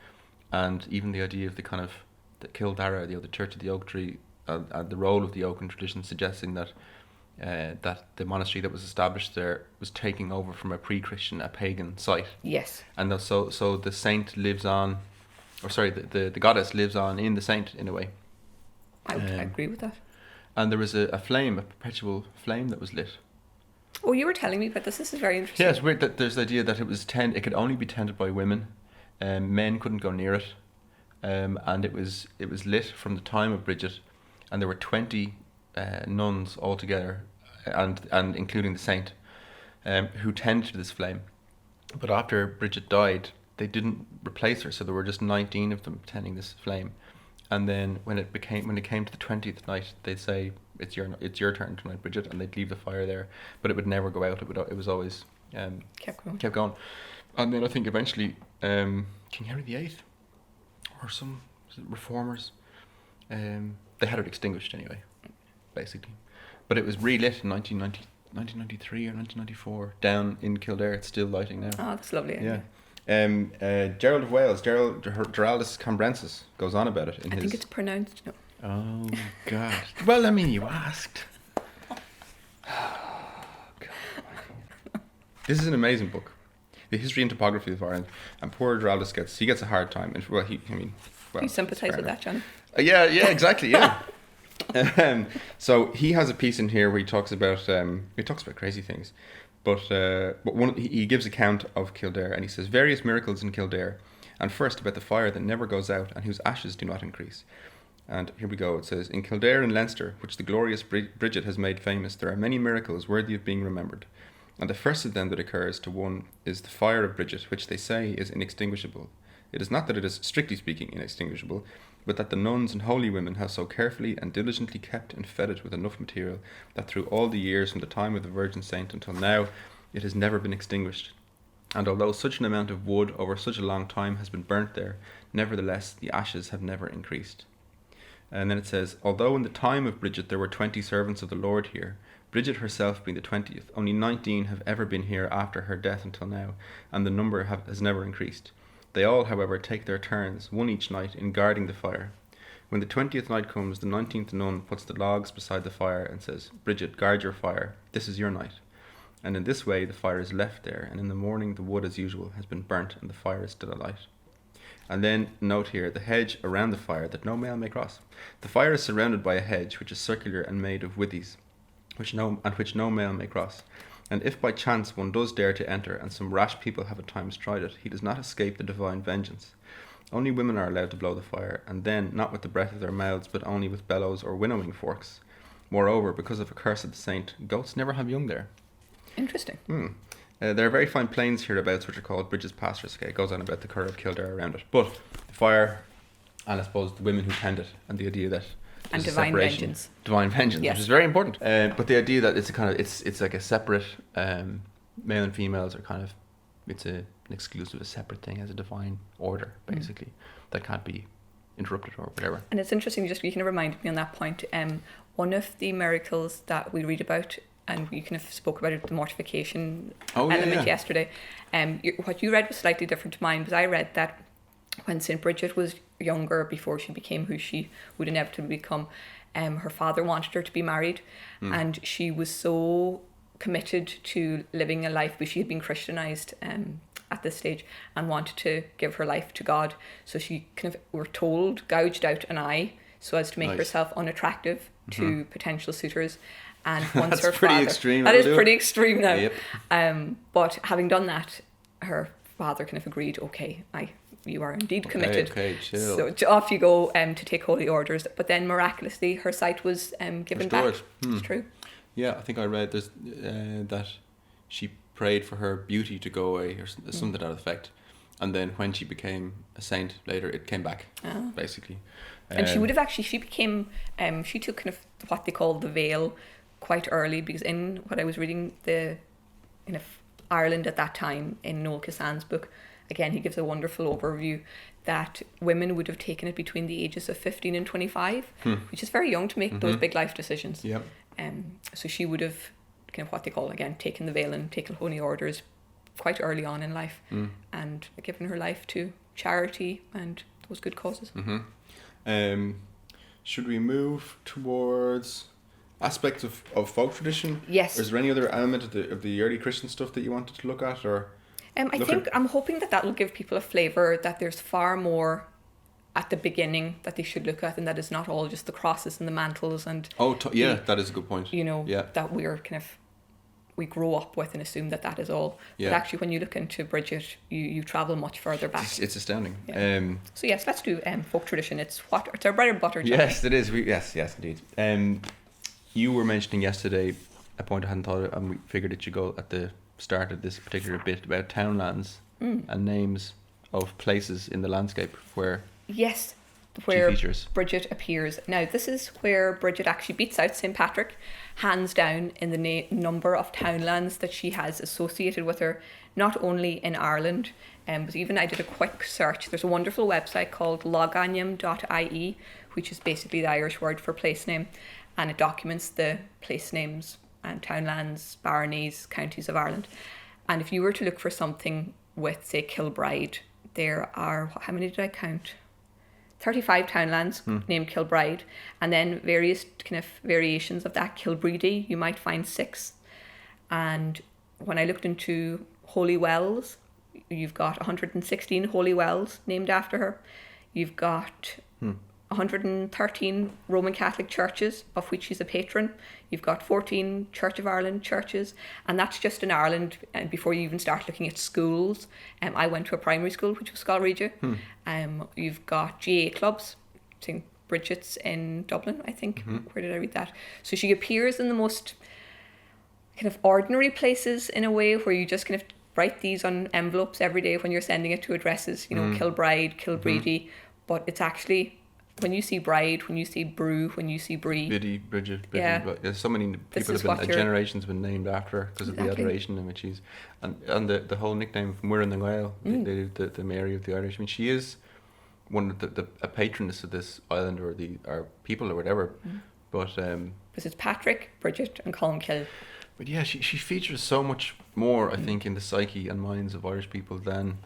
And even the idea of the kind of the Kildare, the Church of the Oak Tree, and the role of the oak in tradition, suggesting that that the monastery that was established there was taking over from a pre-Christian, a pagan site. Yes. And so the saint lives on, or sorry, the goddess lives on in the saint in a way. I would agree with that. And there was a flame, a perpetual flame that was lit. Oh, you were telling me about this. This is very interesting. Yeah, it's weird that there's the idea that it could only be tended by women. Men couldn't go near it. And it was lit from the time of Bridget, and there were 20 nuns altogether and including the saint, who tended to this flame. But after Bridget died, they didn't replace her, so there were just 19 of them tending this flame. And then when it came to the 20th night, they'd say, it's your turn tonight, Bridget, and they'd leave the fire there, but it would never go out. It was always kept going. And then I think eventually King Henry VIII or some reformers, they had it extinguished anyway, basically. But it was relit in 1993 or 1994 down in Kildare. It's still lighting now. Oh, that's lovely. Yeah. Gerald of Wales, Geraldus Cambrensis, goes on about it. I think it's pronounced. No. Oh, God. Well, I mean, you asked. Oh, God. This is an amazing book. The history and topography of Ireland. And poor Geraldus gets a hard time. And, you sympathise with that, Jonny? Yeah, exactly, yeah. So he has a piece in here where he talks about crazy things. But he gives account of Kildare, and he says, various miracles in Kildare, and first about the fire that never goes out and whose ashes do not increase. And here we go, it says, in Kildare and Leinster, which the glorious Bridget has made famous, there are many miracles worthy of being remembered. And the first of them that occurs to one is the fire of Bridget, which they say is inextinguishable. It is not that it is, strictly speaking, inextinguishable, but that the nuns and holy women have so carefully and diligently kept and fed it with enough material that through all the years from the time of the Virgin Saint until now, it has never been extinguished. And although such an amount of wood over such a long time has been burnt there, nevertheless the ashes have never increased. And then it says, although in the time of Bridget there were 20 servants of the Lord here, Bridget herself being the 20th, only 19 have ever been here after her death until now, and the number has never increased. They all, however, take their turns, one each night, in guarding the fire. When the 20th night comes, the 19th nun puts the logs beside the fire and says, Bridget, guard your fire. This is your night. And in this way the fire is left there, and in the morning the wood, as usual, has been burnt and the fire is still alight. And then, note here, the hedge around the fire that no male may cross. The fire is surrounded by a hedge which is circular and made of withies, which no male may cross. And if by chance one does dare to enter, and some rash people have at times tried it, he does not escape the divine vengeance. Only women are allowed to blow the fire, and then not with the breath of their mouths, but only with bellows or winnowing forks. Moreover, because of a curse of the saint, goats never have young there. Interesting. There are very fine plains hereabouts which are called Bridges Pastures. It goes on about the colour of Kildare around it. But the fire, and I suppose the women who tend it, and the idea that and divine vengeance. Divine vengeance, yes. Which is very important. But the idea that it's like a separate, male and females are kind of, it's an exclusive, a separate thing, as a divine order, basically, that can't be interrupted or whatever. And it's interesting, you kind of reminded me on that point. One of the miracles that we read about, and we kind of spoke about it, the mortification element yesterday. What you read was slightly different to mine, because I read that when St. Bridget was younger, before she became who she would inevitably become, her father wanted her to be married, and she was so committed to living a life, because she had been Christianized at this stage and wanted to give her life to God. So she kind of, we're told, gouged out an eye so as to make herself unattractive to potential suitors. And once that's her pretty father, extreme. That is pretty extreme now. Yep. But having done that, her father kind of agreed, okay, you are indeed committed. Okay, chill. So off you go to take holy orders. But then miraculously, her sight was given restored. back. It's true. Yeah, I think I read there's that she prayed for her beauty to go away, or something to that effect. And then when she became a saint later, it came back, basically. And she would have actually, she took kind of what they call the veil quite early, because in what I was reading, the kind of Ireland at that time, in Noel Cassan's book, again, he gives a wonderful overview that women would have taken it between the ages of 15 and 25, which is very young to make those big life decisions. Yep. So she would have kind of what they call, again, taken the veil and taken holy orders quite early on in life, and given her life to charity and those good causes. Should we move towards aspects of folk tradition? Yes. Or is there any other element of the early Christian stuff that you wanted to look at, or? I'm hoping that will give people a flavour, that there's far more at the beginning that they should look at, and that is not all just the crosses and the mantles and that is a good point. That we grow up with and assume that is all. But actually, when you look into Bridget, you travel much further back. It's astounding. So yes, let's do folk tradition. It's our bread and butter. Yes, it is. Yes, indeed. You were mentioning yesterday a point I hadn't thought of, and we figured it should go at the start of this particular bit about townlands and names of places in the landscape where yes, she where features. Bridget appears. Now, this is where Bridget actually beats out St. Patrick, hands down, in the number of townlands that she has associated with her, not only in Ireland, but even I did a quick search. There's a wonderful website called loganium.ie, which is basically the Irish word for place name, and it documents the place names and townlands, baronies, counties of Ireland. And if you were to look for something with, say, Kilbride, there are, how many did I count? 35 townlands named Kilbride, and then various kind of variations of that. Kilbride, you might find 6. And when I looked into holy wells, you've got 116 holy wells named after her. You've got 113 Roman Catholic churches, of which she's a patron. You've got 14 Church of Ireland churches, and that's just in Ireland. And before you even start looking at schools, I went to a primary school, which was Scoil Regis. You've got GA clubs, St. Bridget's in Dublin, I think. Where did I read that? So she appears in the most kind of ordinary places, in a way, where you just kind of write these on envelopes every day when you're sending it to addresses, you know, Kilbride, Kilbride, but it's actually, when you see Bride, when you see Brew, when you see Brie. Bridget. Yeah. But so many people have been, generations been named after her because of the adoration in which she's, and the whole nickname of Muire, nGael, the Mary of the Irish. I mean, she is one of a patroness of this island, or people or whatever. But because it's Patrick, Bridget, and Colmcille. But yeah, she features so much more, I think, in the psyche and minds of Irish people than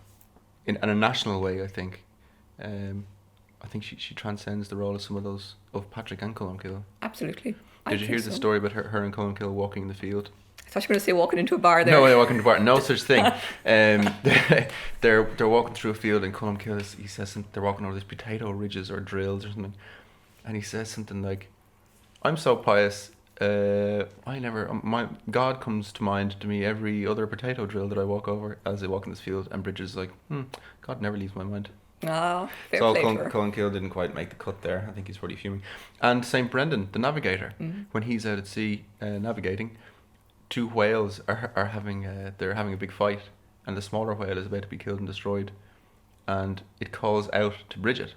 in a national way, I think. I think she transcends the role of some of those, of Patrick and Colmcille. Absolutely. Did you hear the story about her and Colmcille walking in the field? I thought you were going to say walking into a bar there. No, they walking into a bar. No such thing. They're walking through a field, and Colmcille, he says something, they're walking over these potato ridges or drills or something, and he says something like, "I'm so pious. My God comes to mind to me every other potato drill that I walk over as I walk in this field." And Bridget's like, God never leaves my mind. Oh, fair so play to her. Colmcille didn't quite make the cut there. I think he's pretty fuming. And St. Brendan, the navigator, when he's out at sea navigating, 2 whales are having they're having a big fight, and the smaller whale is about to be killed and destroyed, and it calls out to Bridget.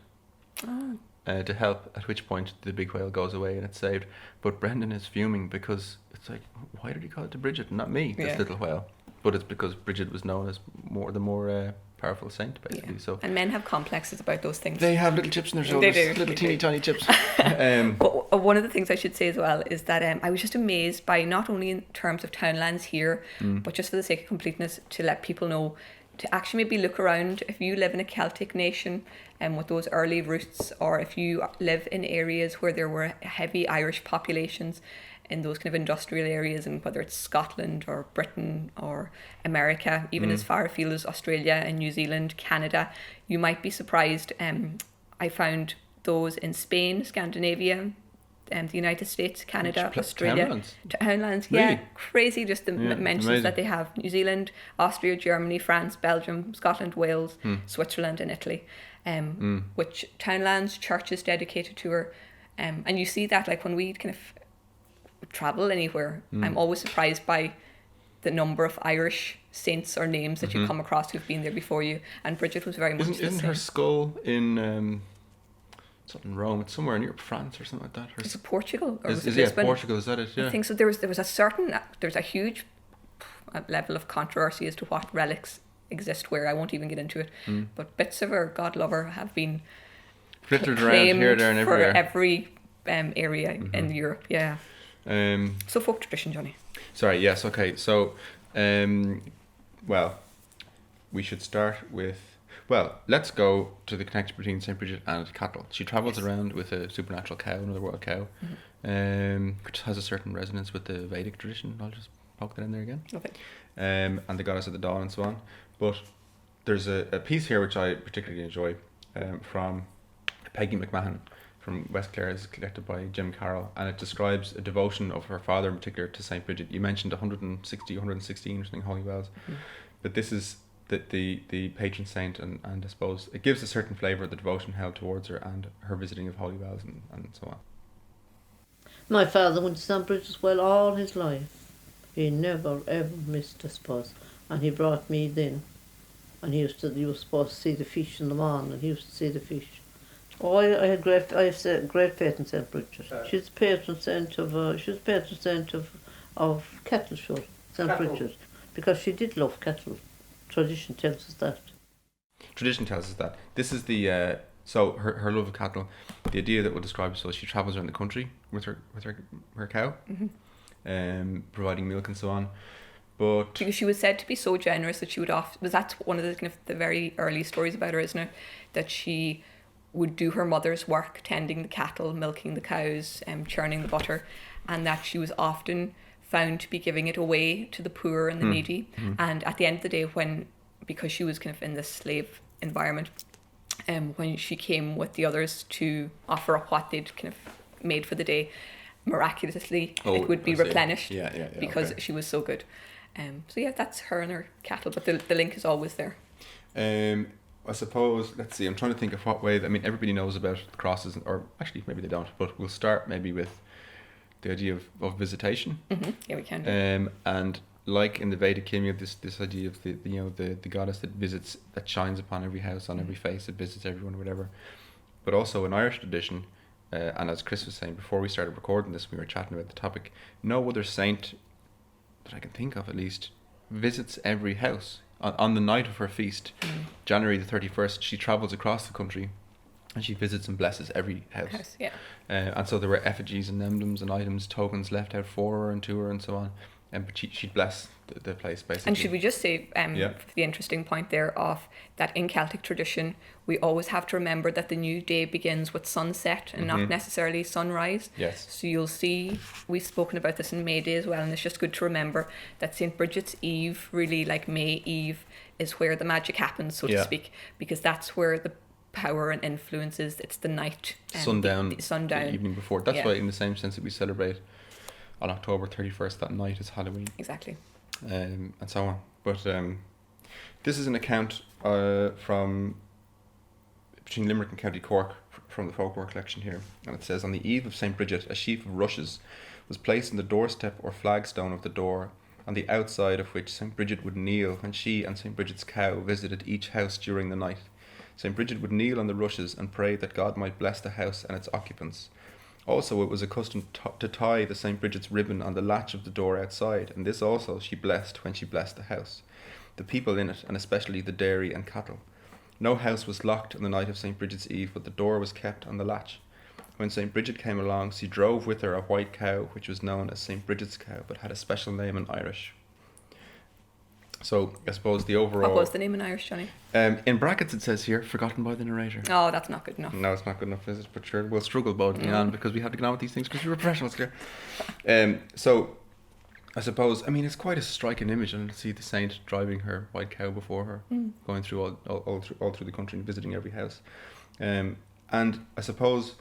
To help, at which point the big whale goes away and it's saved. But Brendan is fuming because it's like, why did he call it to Bridget and not me, this little whale? But it's because Bridget was known as the more powerful saint, basically. Yeah. So, and men have complexes about those things. they have little chips in their shoulders. They do. Little teeny tiny chips. But one of the things I should say as well is that I was just amazed by, not only in terms of townlands here, but just for the sake of completeness, to let people know, to actually maybe look around, if you live in a Celtic nation with those early roots, or if you live in areas where there were heavy Irish populations in those kind of industrial areas, and whether it's Scotland or Britain or America, even as far afield as Australia and New Zealand, Canada, you might be surprised. I found those in Spain, Scandinavia, the United States, Canada, Australia. Townlands, Really? yeah. Crazy, just the mentions amazing. that they have. New Zealand, Austria, Germany, France, Belgium, Scotland, Wales, Switzerland and Italy. Which townlands, churches dedicated to her. And you see that, like, when we kind of travel anywhere, I'm always surprised by the number of Irish saints or names that you come across who've been there before you. And Bridget was very much the Isn't same. her skull in... it's not in Rome, it's somewhere near France or something like that. Is it Portugal? Or was it yeah, Lisbon? Portugal, is that it? Yeah. I think so. There was a huge level of controversy as to what relics exist where. I won't even get into it. But bits of her, God love her, have been Flittered around claimed here, there and everywhere. for every area in Europe. Yeah. So folk tradition, Jonny. Sorry, yes, okay. So, well, we should start with... Well, let's go to the connection between St. Bridget and cattle. She travels around with a supernatural cow, another world cow, which has a certain resonance with the Vedic tradition. I'll just poke that in there again. Okay. And the goddess of the dawn and so on. But there's a piece here which I particularly enjoy from Peggy McMahon from West Clare, is collected by Jim Carroll, and it describes a devotion of her father in particular to St. Bridget. You mentioned 116 or something holy wells, but this is the patron saint, and I suppose it gives a certain flavour of the devotion held towards her and her visiting of holy wells and so on. My father went to St. Bridget's Well all his life. He never ever missed a suppose. And he brought me then. And he was supposed to see the fish in the morning, and he used to see the fish. Oh, I have great faith in St. Bridget. She's patron saint of cattle, sure, St. Bridget, because she did love cattle. Tradition tells us that. Tradition tells us that. This is the so her love of cattle. The idea that we'll describe, so she travels around the country with her cow, providing milk and so on. But because she was said to be so generous that she would that's one of the kind of the very early stories about her, isn't it? That she would do her mother's work, tending the cattle, milking the cows, churning the butter, and that she was often found to be giving it away to the poor and the needy. And at the end of the day, because she was kind of in this slave environment, when she came with the others to offer up what they'd kind of made for the day, miraculously it would be replenished because she was so good. So yeah, that's her and her cattle, but the link is always there. I suppose, let's see, I'm trying to think of what way, I mean, everybody knows about the crosses, or actually maybe they don't, but we'll start maybe with the idea of visitation. Yeah, we can do. And like in the Vedic you have this idea of the goddess that visits, that shines upon every house, on every face, that visits everyone, whatever. But also in Irish tradition, and as Chris was saying before we started recording this, we were chatting about the topic, no other saint that I can think of at least visits every house. On the night of her feast, January the 31st, she travels across the country and she visits and blesses every house. And so there were effigies and emblems and items, tokens left out for her and to her and so on. But she'd bless the place, basically. And should we just say the interesting point there of that in Celtic tradition, we always have to remember that the new day begins with sunset and not necessarily sunrise. Yes. So you'll see, we've spoken about this in May Day as well, and it's just good to remember that St. Bridget's Eve, really like May Eve, is where the magic happens, so to speak, because that's where the power and influence is. It's the night. Sundown. Sundown. The evening before. That's why, in the same sense that we celebrate on October 31st, that night is Halloween. Exactly. And so on. But this is an account from between Limerick and County Cork from the folklore collection here. And it says, on the eve of St. Bridget, a sheaf of rushes was placed on the doorstep or flagstone of the door, on the outside of which St. Bridget would kneel when she and St. Bridget's cow visited each house during the night. St. Bridget would kneel on the rushes and pray that God might bless the house and its occupants. Also, it was a custom to tie the St. Bridget's ribbon on the latch of the door outside, and this also she blessed when she blessed the house, the people in it, and especially the dairy and cattle. No house was locked on the night of St. Bridget's Eve, but the door was kept on the latch. When St. Bridget came along, she drove with her a white cow, which was known as St. Bridget's cow, but had a special name in Irish. So, I suppose the overall... What was the name in Irish, Jonny? In brackets it says here, forgotten by the narrator. Oh, that's not good enough. No, it's not good enough, is it? But sure, we'll struggle boldly on because we have to get on with these things because we were professionals here. So, I suppose, I mean, it's quite a striking image, and to see the saint driving her white cow before her, going through all through the country and visiting every house. And I suppose,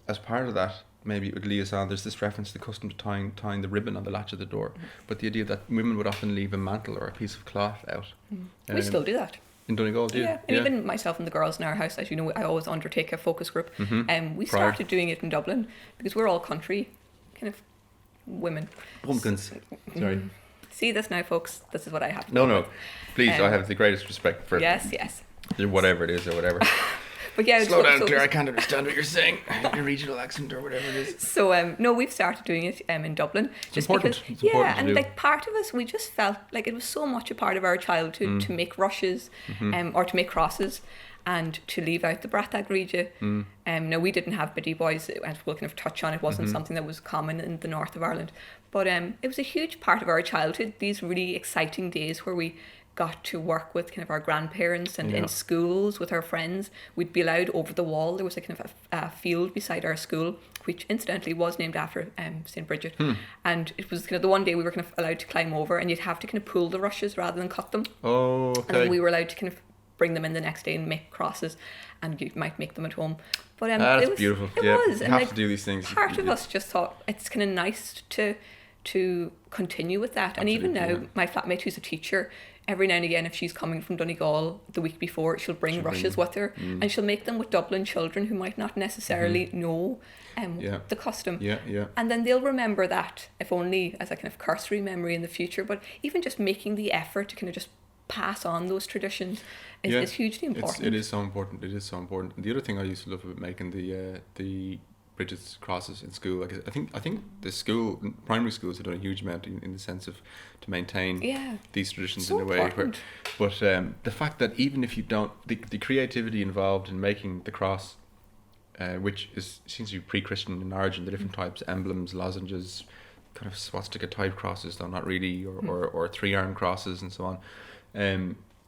as part of that, maybe it would lead us on, there's this reference to the custom to tying the ribbon on the latch of the door, but the idea that women would often leave a mantle or a piece of cloth out. We still do that. In Donegal, do you? Yeah, and even myself and the girls in our house, as you know, I always undertake a focus group. We started doing it in Dublin because we're all country kind of women. Pumpkins. Sorry. See this now, folks. This is what I have to No. Please, I have the greatest respect for yes. whatever it is or whatever. But yeah, slow down, Claire. I can't understand what you're saying. Your regional accent or whatever it is. So no, we've started doing it in Dublin. It's important. It's important and to do. like part of us, we just felt like it was so much a part of our childhood to make rushes, or to make crosses, and to leave out the Bratag Regia. Now we didn't have biddy boys, and we'll kind of touch on it. Wasn't something that was common in the north of Ireland, but it was a huge part of our childhood. These really exciting days where we got to work with kind of our grandparents and in schools with our friends. We'd be allowed over the wall. There was a kind of a field beside our school, which incidentally was named after St. Bridget. And it was kind of the one day we were kind of allowed to climb over, and you'd have to kind of pull the rushes rather than cut them. Oh, okay. And then we were allowed to kind of bring them in the next day and make crosses, and you might make them at home. But that's it was beautiful. It was. You and have to do these things. Part of us just thought it's kind of nice to continue with that. And even now, my flatmate who's a teacher, every now and again, if she's coming from Donegal the week before, she'll bring rushes with her, and she'll make them with Dublin children who might not necessarily know the custom. Yeah. And then they'll remember that, if only as a kind of cursory memory in the future, but even just making the effort to kind of just pass on those traditions is hugely important. It is so important. It is so important. And the other thing I used to love about making the Bridget's crosses in school, like I think the primary schools have done a huge amount in the sense of to maintain these traditions so in a way important. but the fact that even if you don't, the creativity involved in making the cross, which seems to be pre-Christian in origin, the different types, emblems, lozenges, kind of swastika type crosses, though not really, or three-arm crosses and so on,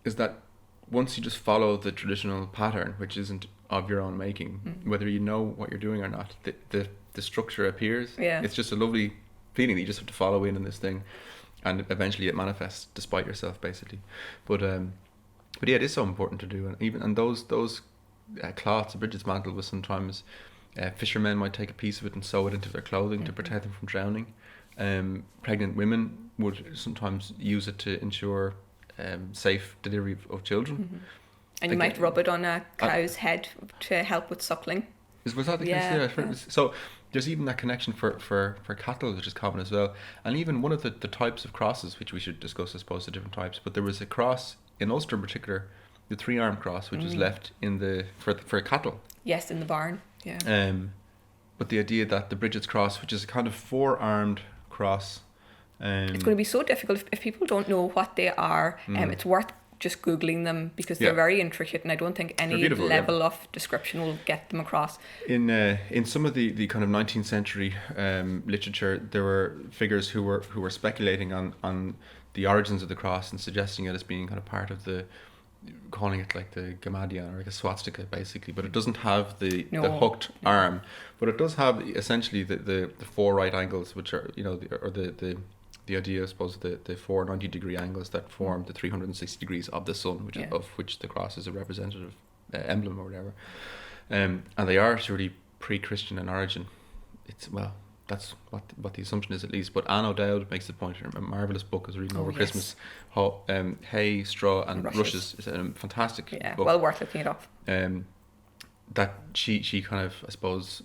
is that once you just follow the traditional pattern, which isn't of your own making, whether you know what you're doing or not, the structure appears. It's just a lovely feeling that you just have to follow in this thing, and eventually it manifests despite yourself, basically. But yeah, it is so important to do. And those cloths, Bridget's mantle, was sometimes fishermen might take a piece of it and sew it into their clothing to protect them from drowning. Pregnant women would sometimes use it to ensure safe delivery of children. And you might rub it on a cow's head to help with suckling. Was that the case? Yeah. So there's even that connection for cattle, which is common as well. And even one of the types of crosses, which we should discuss, I suppose, the different types. But there was a cross in Ulster in particular, the three-arm cross, which was left for cattle. Yes, in the barn. Yeah. But the idea that the Bridget's cross, which is a kind of four-armed cross, it's going to be so difficult if people don't know what they are. It's worth just Googling them, because they're very intricate, and I don't think any level of description will get them across. In some of the kind of 19th century literature, there were figures who were speculating on the origins of the cross and suggesting it as being kind of part of calling it like the Gamadian or like a swastika, basically, but it doesn't have the hooked arm, but it does have essentially the four right angles, which are, the idea, I suppose, the 490 degree angles that form the 360 degrees of the sun, of which the cross is a representative emblem or whatever. And they are really pre-Christian in origin. That's what the assumption is, at least. But Anne O'Dowd makes the point in a marvellous book I was reading over Christmas. Hay, Straw and Rushes is a fantastic book. Well worth looking it up. That she kind of, I suppose,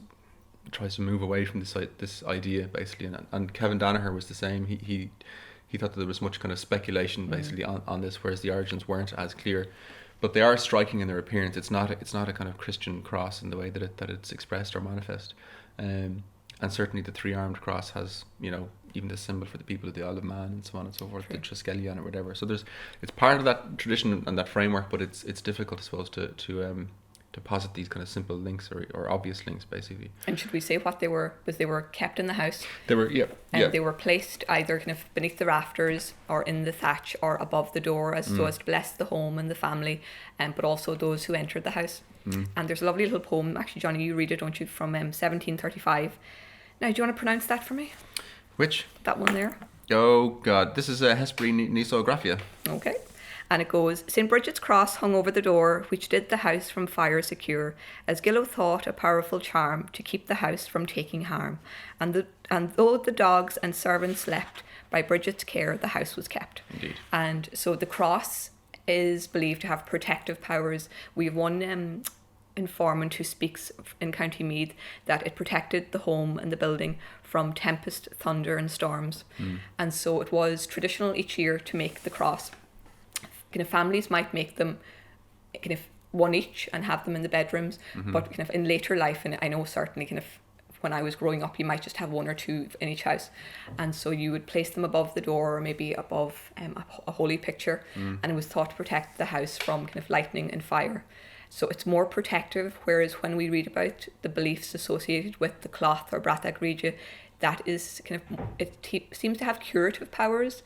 tries to move away from this idea, basically, and Kevin Danaher was the same. He thought that there was much kind of speculation, basically, on this, whereas the origins weren't as clear, but they are striking in their appearance. It's not a kind of Christian cross in the way that it's expressed or manifest, and certainly the three-armed cross has, even the symbol for the people of the Isle of Man and so on and so forth, the Triskelion or whatever. So it's part of that tradition and that framework, but it's difficult, I suppose, to posit these kind of simple links or obvious links, basically. And should we say what they were? Because they were kept in the house. They were, They were placed either kind of beneath the rafters or in the thatch or above the door, so as to bless the home and the family, but also those who entered the house. And there's a lovely little poem, actually, Jonny, you read it, don't you, from 1735. Now, do you want to pronounce that for me? Which? That one there. Oh, God. This is Hesperi Nisographia. Okay. And it goes, St. Bridget's cross hung over the door, which did the house from fire secure, as Gillow thought a powerful charm to keep the house from taking harm. And though the dogs and servants slept, by Bridget's care the house was kept. Indeed. And so the cross is believed to have protective powers. We have one informant who speaks in County Meath that it protected the home and the building from tempest, thunder and storms. And so it was traditional each year to make the cross. Kind of families might make them kind of one each and have them in the bedrooms, but kind of in later life, and I know certainly kind of when I was growing up, you might just have one or two in each house, and so you would place them above the door or maybe above a holy picture, and it was thought to protect the house from kind of lightning and fire. So it's more protective, whereas when we read about the beliefs associated with the cloth or bratag regia, that is kind of, seems to have curative powers,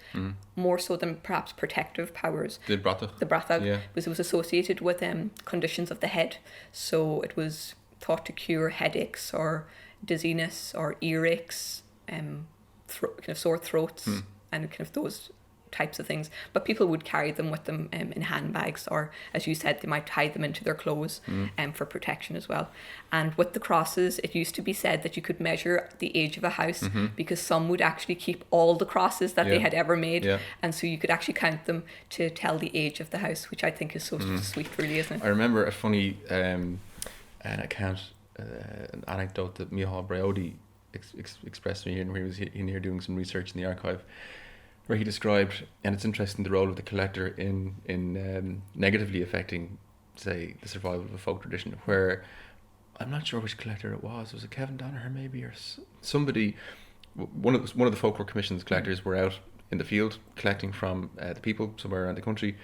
more so than perhaps protective powers. The bratag, because it was associated with conditions of the head. So it was thought to cure headaches or dizziness or earaches, kind of sore throats, and kind of those types of things, but people would carry them with them in handbags, or as you said, they might tie them into their clothes for protection as well. And with the crosses, it used to be said that you could measure the age of a house, because some would actually keep all the crosses that they had ever made, and so you could actually count them to tell the age of the house, which I think is so sweet, really, isn't it? I remember a funny an anecdote that Micheál Breody expressed to me when he was in here doing some research in the archive, where he described, and it's interesting, the role of the collector in negatively affecting, say, the survival of a folk tradition, where I'm not sure which collector it was it Kevin Danaher maybe, or somebody, one of the folklore commission's collectors were out in the field collecting from the people somewhere around the country,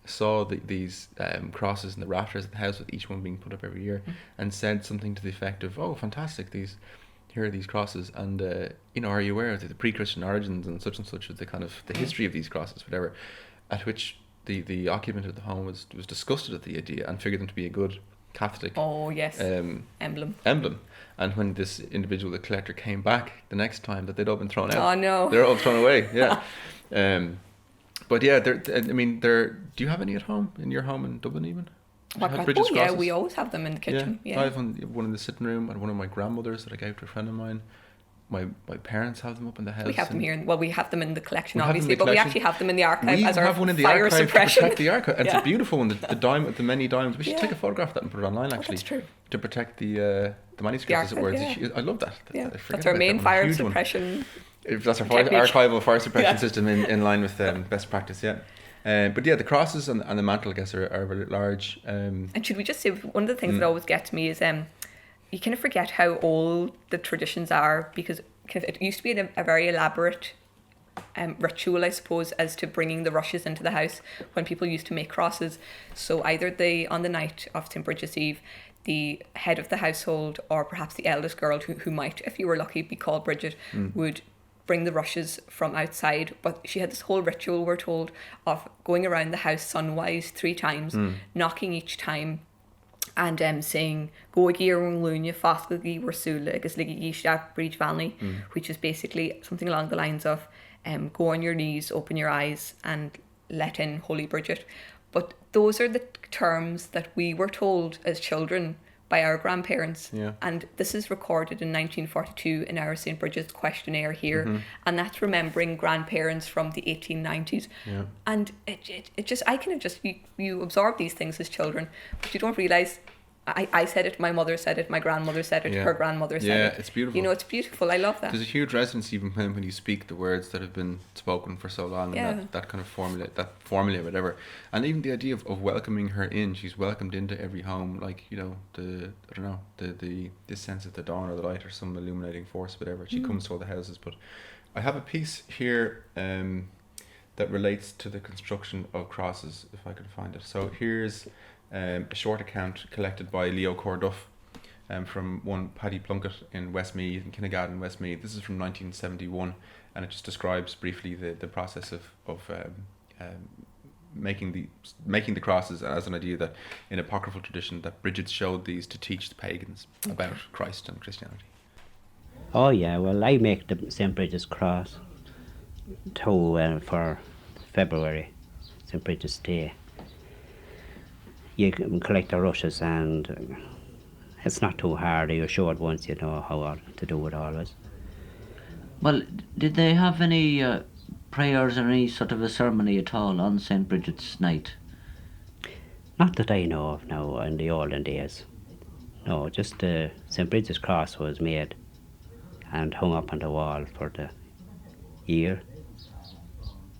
saw these crosses in the rafters of the house, with each one being put up every year, and said something to the effect of, "Oh, fantastic! Here are these crosses, and are you aware of the pre-Christian origins and such, with the kind of the history of these crosses, whatever?" At which the occupant of the home was disgusted at the idea and figured them to be a good Catholic emblem. And when this individual, the collector, came back the next time, that they'd all been thrown out. Oh no! They're all thrown away. Yeah. But yeah, do you have any at home, in your home in Dublin even? Oh yeah, we always have them in the kitchen. Yeah. I have one in the sitting room, and one of my grandmother's that I gave to a friend of mine. My parents have them up in the house. We have them here. Well, we have them in the collection, obviously, but we actually have them in the archive as our one in the fire archive suppression. to protect the archive. And it's a beautiful one, the many diamonds. We should take a photograph of that and put it online, actually. That's true. To protect the manuscripts, as it were. Yeah. I love that. Yeah. That's our main fire suppression. That's our archival fire suppression system in line with best practice, yeah. But yeah, the crosses and the mantle, I guess, are very large. And should we just say, one of the things that always gets me is you kind of forget how old the traditions are, because it used to be a very elaborate ritual, I suppose, as to bringing the rushes into the house when people used to make crosses. So either on the night of St. Bridget's Eve, the head of the household, or perhaps the eldest girl, who might, if you were lucky, be called Bridget, would bring the rushes from outside. But she had this whole ritual, we're told, of going around the house sunwise 3 times, knocking each time, and saying "Go agir lúne fascagi warsula agus ligi yishap Bridge Valley," which is basically something along the lines of go on your knees, open your eyes, and let in Holy Bridget. But those are the terms that we were told as children by our grandparents. Yeah. And this is recorded in 1942 in our St. Bridget's questionnaire here. And that's remembering grandparents from the 1890s. Yeah. And it just, I kind of just, you absorb these things as children, but you don't realise. I said it, my mother said it, my grandmother said it, her grandmother said it. Yeah, it's beautiful. It's beautiful. I love that. There's a huge resonance even when you speak the words that have been spoken for so long, and that kind of formula, whatever. And even the idea of welcoming her in, she's welcomed into every home, like, this sense of the dawn or the light or some illuminating force, whatever. She comes to all the houses. But I have a piece here that relates to the construction of crosses, if I can find it. So here's a short account collected by Leo Corduff from one Paddy Plunkett in Westmeath, in Kinnegadden, Westmeath. This is from 1971, and it just describes briefly the process of making the crosses, as an idea that in apocryphal tradition that Brigid showed these to teach the pagans about Christ and Christianity. Oh yeah, well, I make the St. Bridget's cross for February, St. Bridget's Day. You can collect the rushes, and it's not too hard. You show it once, you know how to do it always. Well, did they have any prayers or any sort of a ceremony at all on St. Bridget's night? Not that I know of now, in the olden days. No, just St. Bridget's cross was made and hung up on the wall for the year.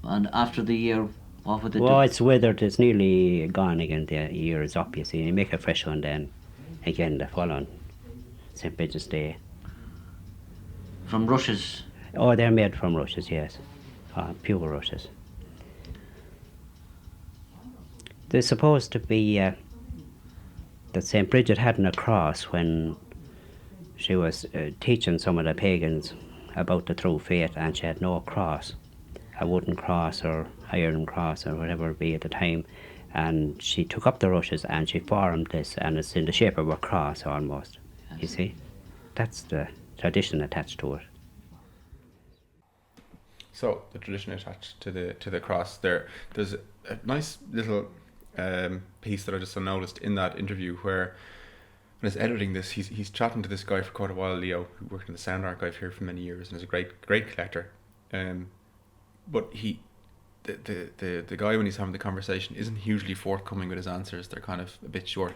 And after the year, what would they do? Well, it's withered, it's nearly gone again. The year is up, you see. You make a fresh one then, again, the following St. Bridget's Day. From rushes? Oh, they're made from rushes, yes. Pure rushes. There's supposed to be that St. Bridget hadn't a cross when she was teaching some of the pagans about the true faith, and she had no cross, a wooden cross or iron cross or whatever it be at the time, and she took up the rushes and she formed this, and it's in the shape of a cross almost. Yes. You see, that's the tradition attached to it. So the tradition attached to the cross there's a nice little piece that I just noticed in that interview where when he's editing this, he's chatting to this guy for quite a while, Leo, who worked in the sound archive here for many years and is a great collector. But the guy, when he's having the conversation, isn't hugely forthcoming with his answers. They're kind of a bit short.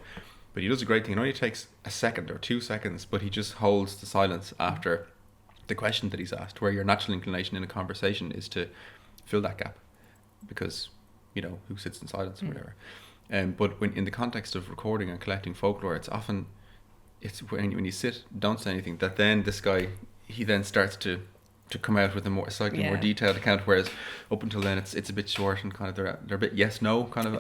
But he does a great thing. It only takes a second or 2 seconds, but he just holds the silence after the question that he's asked, where your natural inclination in a conversation is to fill that gap because, who sits in silence or whatever. But when in the context of recording and collecting folklore, it's when you sit, don't say anything, that then this guy, he then starts to come out with a slightly more detailed account, whereas up until then it's a bit short and kind of they're a bit yes/no kind of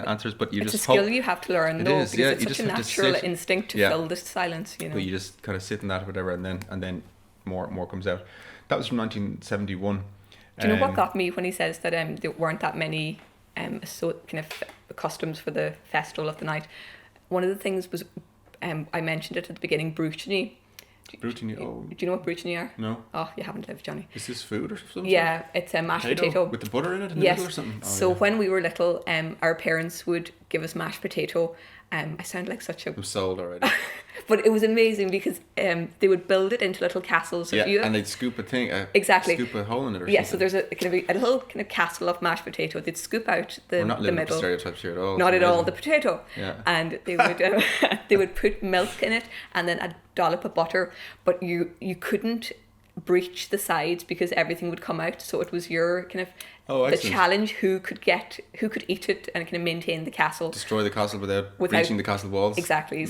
answers. But it's a skill you have to learn, it though, is, because it's you such a natural instinct to fill this silence. But you just kind of sit in that or whatever, and then more comes out. That was from 1971. Do you know what got me when he says that there weren't that many so kind of customs for the festival of the night? One of the things was I mentioned it at the beginning, Brúiríní. Brúiríní, oh. Do you know what Brúiríní are? No. Oh, you haven't lived, Jonny. Is this food or something? Yeah, it's a mashed potato. With the butter in it in the middle or something? Oh, so when we were little, our parents would give us mashed potato. I sound like such a... I'm sold already. But it was amazing because they would build it into little castles. So and they'd scoop a thing, exactly. Scoop a hole in it or something. Yeah, so there's a little kind of castle of mashed potato. They'd scoop out the middle. We're not living up to stereotypes here at all. Not at all, the potato. Yeah. And they would put milk in it and then a dollop of butter, but you couldn't breach the sides because everything would come out. So it was your kind of the challenge, who could eat it and kind of maintain the castle, destroy the castle without breaching the castle walls. Exactly.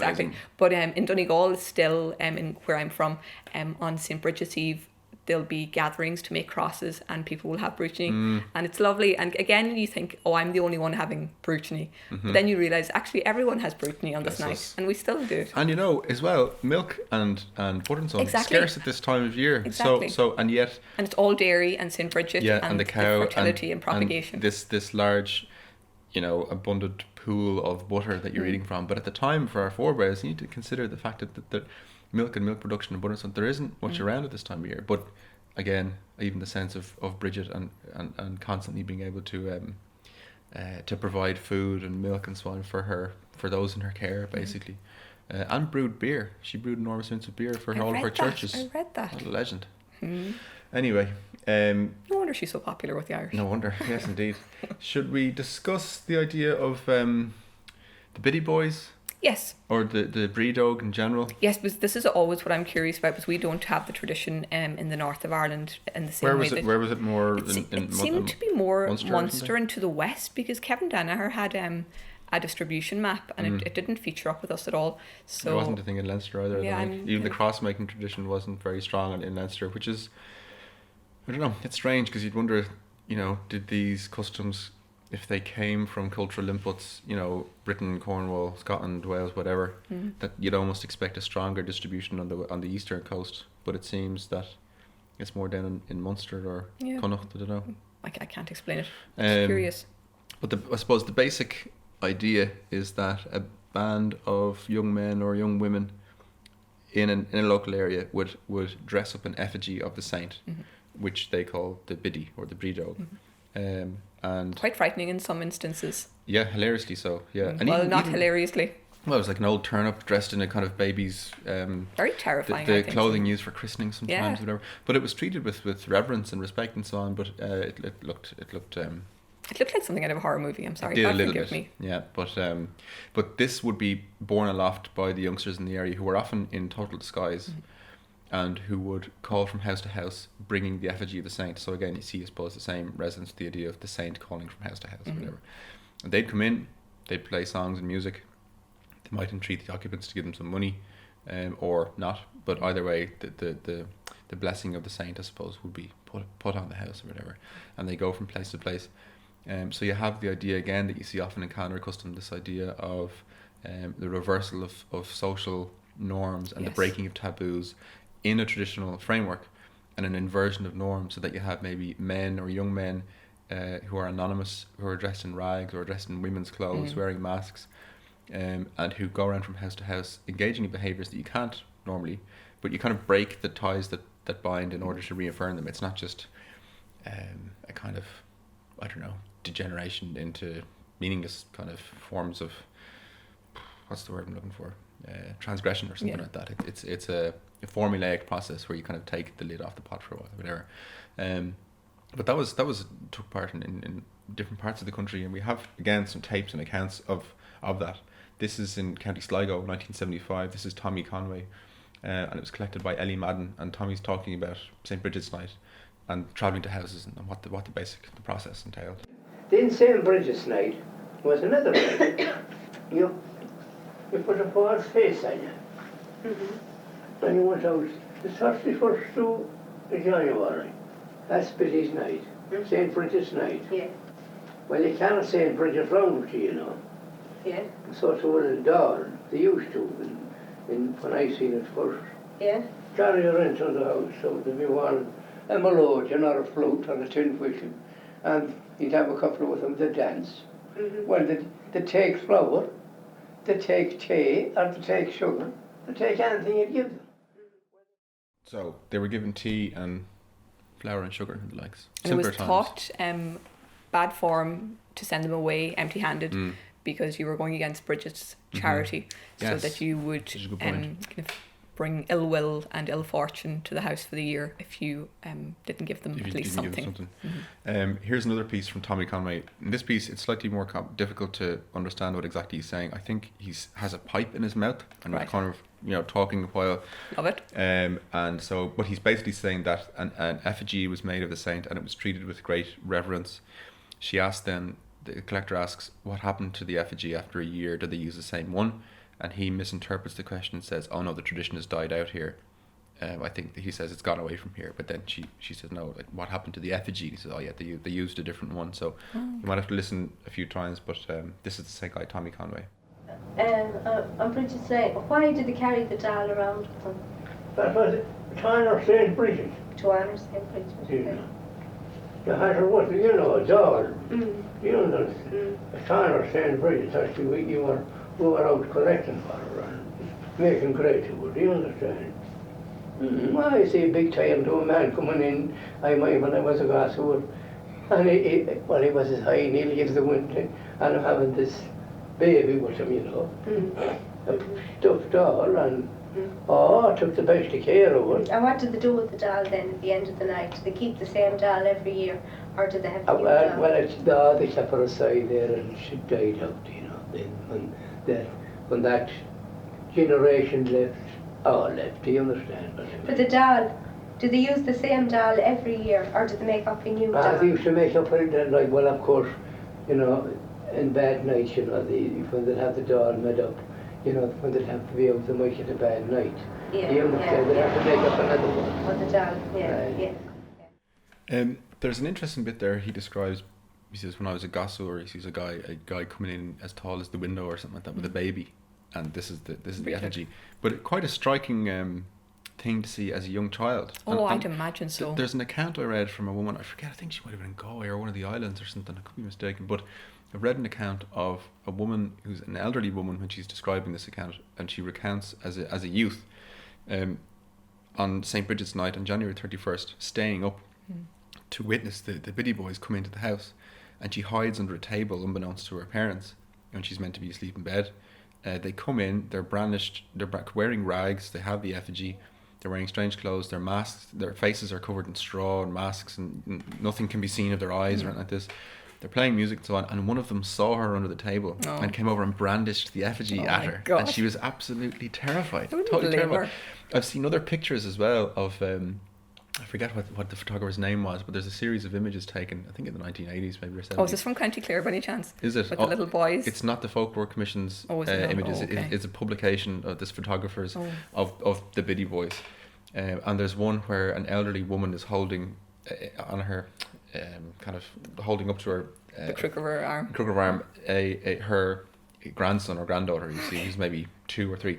But in Donegal, still in where I'm from, on St. Bridget's Eve, there'll be gatherings to make crosses and people will have Brúiríní, and it's lovely. And again, you think, oh, I'm the only one having Brúiríní, but then you realise actually everyone has Brúiríní on this night, and we still do it. And as well, milk and butter and so on, scarce at this time of year. Exactly. So and yet, and it's all dairy and St. Bridget and the cow, fertility and propagation. And this large, abundant pool of butter that you're eating from. But at the time, for our forebears, you need to consider the fact that milk and milk production and butter and stuff, there isn't much around at this time of year. But again, even the sense of Bridget and constantly being able to provide food and milk and so on for those in her care, basically. And brewed beer. She brewed enormous amounts of beer for all of her churches. I read that. What a legend. Anyway. No wonder she's so popular with the Irish. No wonder, yes indeed. Should we discuss the idea of the Biddy Boys? Yes. Or the Brídóg in general? Yes, because this is always what I'm curious about, because we don't have the tradition in the north of Ireland in the same way. Where was it more? It seemed to be more Munster and to the west, because Kevin Danaher had a distribution map and it didn't feature up with us at all. So there wasn't a thing in Leinster either. Yeah, even the cross-making tradition wasn't very strong in Leinster, which is, I don't know, it's strange because you'd wonder, did these customs, if they came from cultural inputs, Britain, Cornwall, Scotland, Wales, whatever, that you'd almost expect a stronger distribution on the eastern coast. But it seems that it's more down in Munster or Connacht, I don't know. I can't explain it. I'm curious. But I suppose the basic idea is that a band of young men or young women in a local area would dress up an effigy of the saint, which they call the Biddy or the Brídóg. And quite frightening in some instances. Yeah, hilariously so. Yeah, and not hilariously. Well, it was like an old turnip dressed in a kind of baby's. Very terrifying. The clothing used for christening sometimes, whatever. But it was treated with reverence and respect and so on. But it looked. It looked like something out of a horror movie. I'm sorry. It did a little bit. Me. Yeah, but this would be borne aloft by the youngsters in the area who were often in total disguise. And who would call from house to house, bringing the effigy of the saint. So again, you see, I suppose, the same resonance to the idea of the saint calling from house to house, or whatever. And they'd come in, they'd play songs and music. They might entreat the occupants to give them some money, or not. But either way, the blessing of the saint, I suppose, would be put on the house or whatever. And they go from place to place. So you have the idea again that you see often in Canada custom, this idea of the reversal of social norms and the breaking of taboos in a traditional framework, and an inversion of norms, so that you have maybe men or young men who are anonymous, who are dressed in rags or dressed in women's clothes, wearing masks, and who go around from house to house engaging in behaviours that you can't normally, but you kind of break the ties that bind in order to reaffirm them. It's not just a kind of, I don't know, degeneration into meaningless kind of forms of, what's the word I'm looking for? Transgression or something like that. It's a formulaic process where you kind of take the lid off the pot for a while, whatever. But that was took part in different parts of the country, and we have again some tapes and accounts of that. This is in County Sligo, 1975. This is Tommy Conway, and it was collected by Ellie Madden. And Tommy's talking about St. Bridget's Night and travelling to houses and what the process entailed. Then St. Bridget's Night was another night. You put a false face on you. And you went out the 31st of January. That's Biddy's night. St. Bridget's Night. Yeah. Well, you can't St. Bridget round to you know. Yeah. So to a Dawn, they used to, when I seen it first. Yeah. Carry her into the house, so there'd be one, a melodeon or a flute or a tin whistle, and he'd have a couple of them to dance. Well, they take flour, they take tea, or they take sugar, they take anything you'd give them. So they were given tea and flour and sugar and the likes. And it was Simpler thought bad form to send them away empty-handed because you were going against Bridget's charity, so that you would That's a good kind point. of bring ill will and ill fortune to the house for the year if you didn't give them If at you least didn't give something. them something. Here's another piece from Tommy Conway. In this piece, it's slightly more difficult to understand what exactly he's saying. I think he has a pipe in his mouth and Right. he's kind of talking while. Love it. And so, but he's basically saying that an effigy was made of the saint and it was treated with great reverence. She asked then, the collector asks, what happened to the effigy after a year? Did they use the same one? And he misinterprets the question and says, oh no, the tradition has died out here. I think he says it's gone away from here. But then she says, no, like, what happened to the effigy? He says, oh yeah, they used a different one. So you might have to listen a few times, but this is the same guy, Tommy Conway. On Bridget's Night, why did they carry the doll around with them? That was the time of St. Bridget. To honour St. Bridget. Yeah. The hatter was, a doll. You know, the time of St. Bridget, actually, we were out collecting for her and making great of her, do you understand? Well, I see a big time to a man coming in, I mind when I was a glasswood, and he was as high and he'll give the wind, and I'm having this baby with him, a stuffed doll, and I took the best of care of it. And what did they do with the doll then at the end of the night? Did they keep the same doll every year, or did they have a new doll? Well, they kept her aside there and she died out, then when that generation left, do you understand? For the doll, did they use the same doll every year, or did they make up a new doll? They used to make up for it, like, well, of course, in bad nights, when they'd have the doll made up, when they'd have to be out, they might get a bad night. Yeah, you understand? They'd have to make up another one. For the doll, yeah. There's an interesting bit there. He describes, he says, when I was a gossour, he sees a guy coming in as tall as the window or something like that with a baby, and this is the effigy. But quite a striking thing to see as a young child. Oh, I'd imagine so. There's an account I read from a woman, I forget, I think she might have been in Galway or one of the islands or something, I could be mistaken, but I've read an account of a woman who's an elderly woman when she's describing this account, and she recounts as a youth on St. Bridget's Night on January 31st, staying up to witness the Biddy boys come into the house, and she hides under a table unbeknownst to her parents, and she's meant to be asleep in bed. They come in, they're brandished, they're wearing rags, they have the effigy, they're wearing strange clothes, they're masked, their faces are covered in straw and masks, and nothing can be seen of their eyes or anything like this. They're playing music and so on, and one of them saw her under the table and came over and brandished the effigy at her. God. And she was absolutely terrified. I wouldn't Totally blame terrified. her. I've seen other pictures as well of, I forget what the photographer's name was, but there's a series of images taken, I think in the 1980s maybe or 70s. Oh, is this from County Clare by any chance? Is it? With the little boys? It's not the Folklore Commission's Oh, is it not? images. Oh, okay. It's a publication of this photographer's of the Biddy boys. And there's one where an elderly woman is holding on her, kind of holding up to her The crook of her arm. her grandson or granddaughter, you see, who's maybe 2 or 3,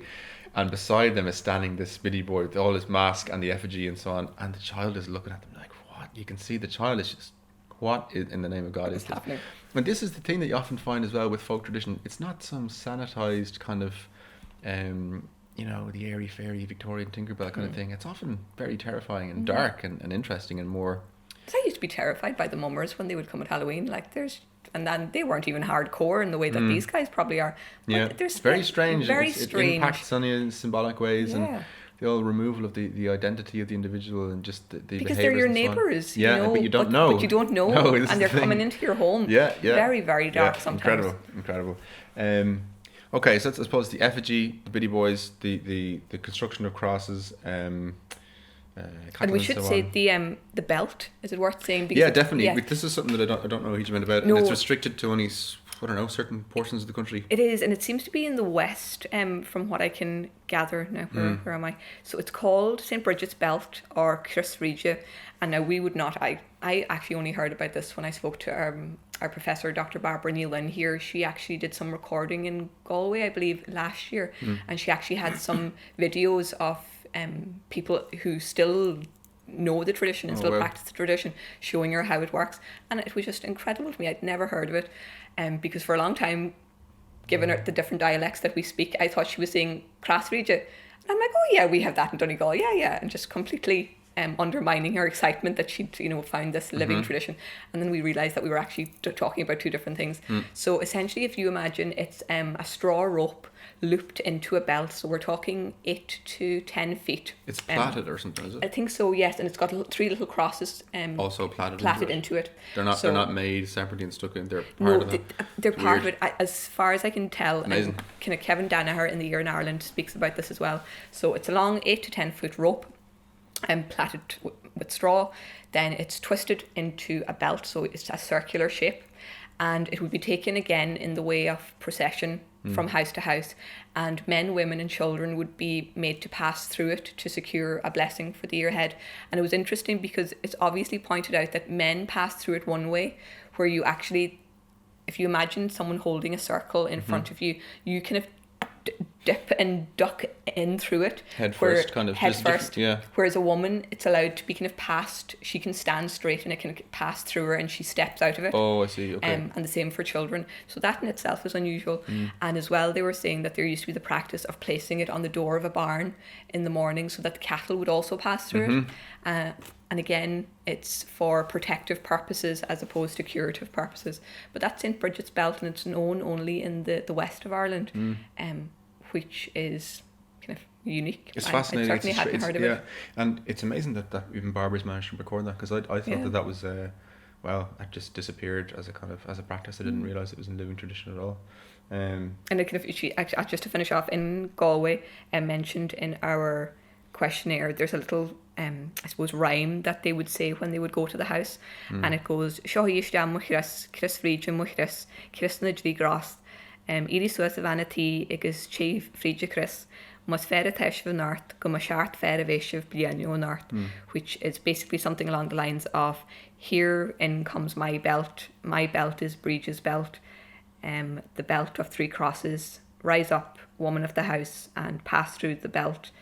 and beside them is standing this Biddy boy with all his mask and the effigy and so on, and the child is looking at them like, what? You can see the child is just, what in the name of God is this? Happening? And this is the thing that you often find as well with folk tradition. It's not some sanitized kind of the airy fairy Victorian Tinkerbell kind of thing. It's often very terrifying and dark and interesting and more 'Cause I used to be terrified by the mummers when they would come at Halloween. And then they weren't even hardcore in the way that these guys probably are. But Yeah, there's it's very strange. Very It strange. impacts on you in symbolic ways, Yeah. and the whole removal of the identity of the individual and just the Because they're your behaviours and so on. neighbours, Yeah, you know, but you don't know. But you don't know, No, this is and they're the thing. coming into your home. Yeah. Very, very dark Yeah, sometimes. Incredible. Okay, so that's, I suppose, the effigy, the Biddy Boys, the construction of crosses, And cattle we should so say on. the belt. Is it worth saying? Because Yeah, definitely. Yeah. This is something that I don't know a huge amount about, No. and it's restricted to only certain portions of the country. It is, and it seems to be in the west, from what I can gather. Now, where am I? So it's called St. Bridget's Belt or Chris Regia. And now we would not, I actually only heard about this when I spoke to our professor, Dr. Barbara Nealon here. She actually did some recording in Galway, I believe, last year. And she actually had some videos of people who still know the tradition and still wow. practice the tradition, showing her how it works. And it was just incredible to me. I'd never heard of it. Because for a long time, given her the different dialects that we speak, I thought she was saying Cross Regia. And I'm like, oh yeah, we have that in Donegal, yeah. And just completely undermining her excitement that she'd, found this living tradition. And then we realised that we were actually talking about two different things. So essentially, if you imagine it's a straw rope looped into a belt, so we're talking 8 to 10 feet. It's plaited or something, is it? I think so, yes, and it's got three little crosses Also plaited into it. They're not made separately and stuck in. They're part No, of it. they're part Weird. of it. As far as I can tell, Amazing. kind of Kevin Danaher in The Year in Ireland speaks about this as well. So it's a long 8 to 10 foot rope, plaited with straw. Then it's twisted into a belt, so it's a circular shape, and it would be taken again in the way of procession from house to house, and men, women and children would be made to pass through it to secure a blessing for the year ahead. And it was interesting because it's obviously pointed out that men pass through it one way, where you actually, if you imagine someone holding a circle in front of you, you kind of dip and duck in through it. Head first, kind of. Head There's a different- first. yeah. Whereas a woman, it's allowed to be kind of passed. She can stand straight and it can pass through her and she steps out of it. Oh, I see. Okay. And the same for children. So that in itself is unusual. And as well, they were saying that there used to be the practice of placing it on the door of a barn in the morning so that the cattle would also pass through it. And again, it's for protective purposes as opposed to curative purposes. But that's St. Bridget's Belt, and it's known only in the west of Ireland, which is kind of unique. It's I fascinating. certainly hadn't heard of it. And it's amazing that even Barbara's managed to record that, because I thought Yeah. that was it just disappeared as a practice. I didn't realise it was in living tradition at all. And it kind of, just to finish off, in Galway, mentioned in our questionnaire, there's a little I suppose rhyme that they would say when they would go to the house, and it goes Seo Ishda Muchras, Chris Friedja Muchras, Chris Nidri Gras, Iris was Vanity, Igis Chief Friedja Chris, Mas Fair Tesh of North, Guma Shart Fair Vesh of Blúiríní North, which is basically something along the lines of, here in comes my belt is Brigid's belt, the belt of 3 crosses, rise up, woman of the house, and pass through the belt.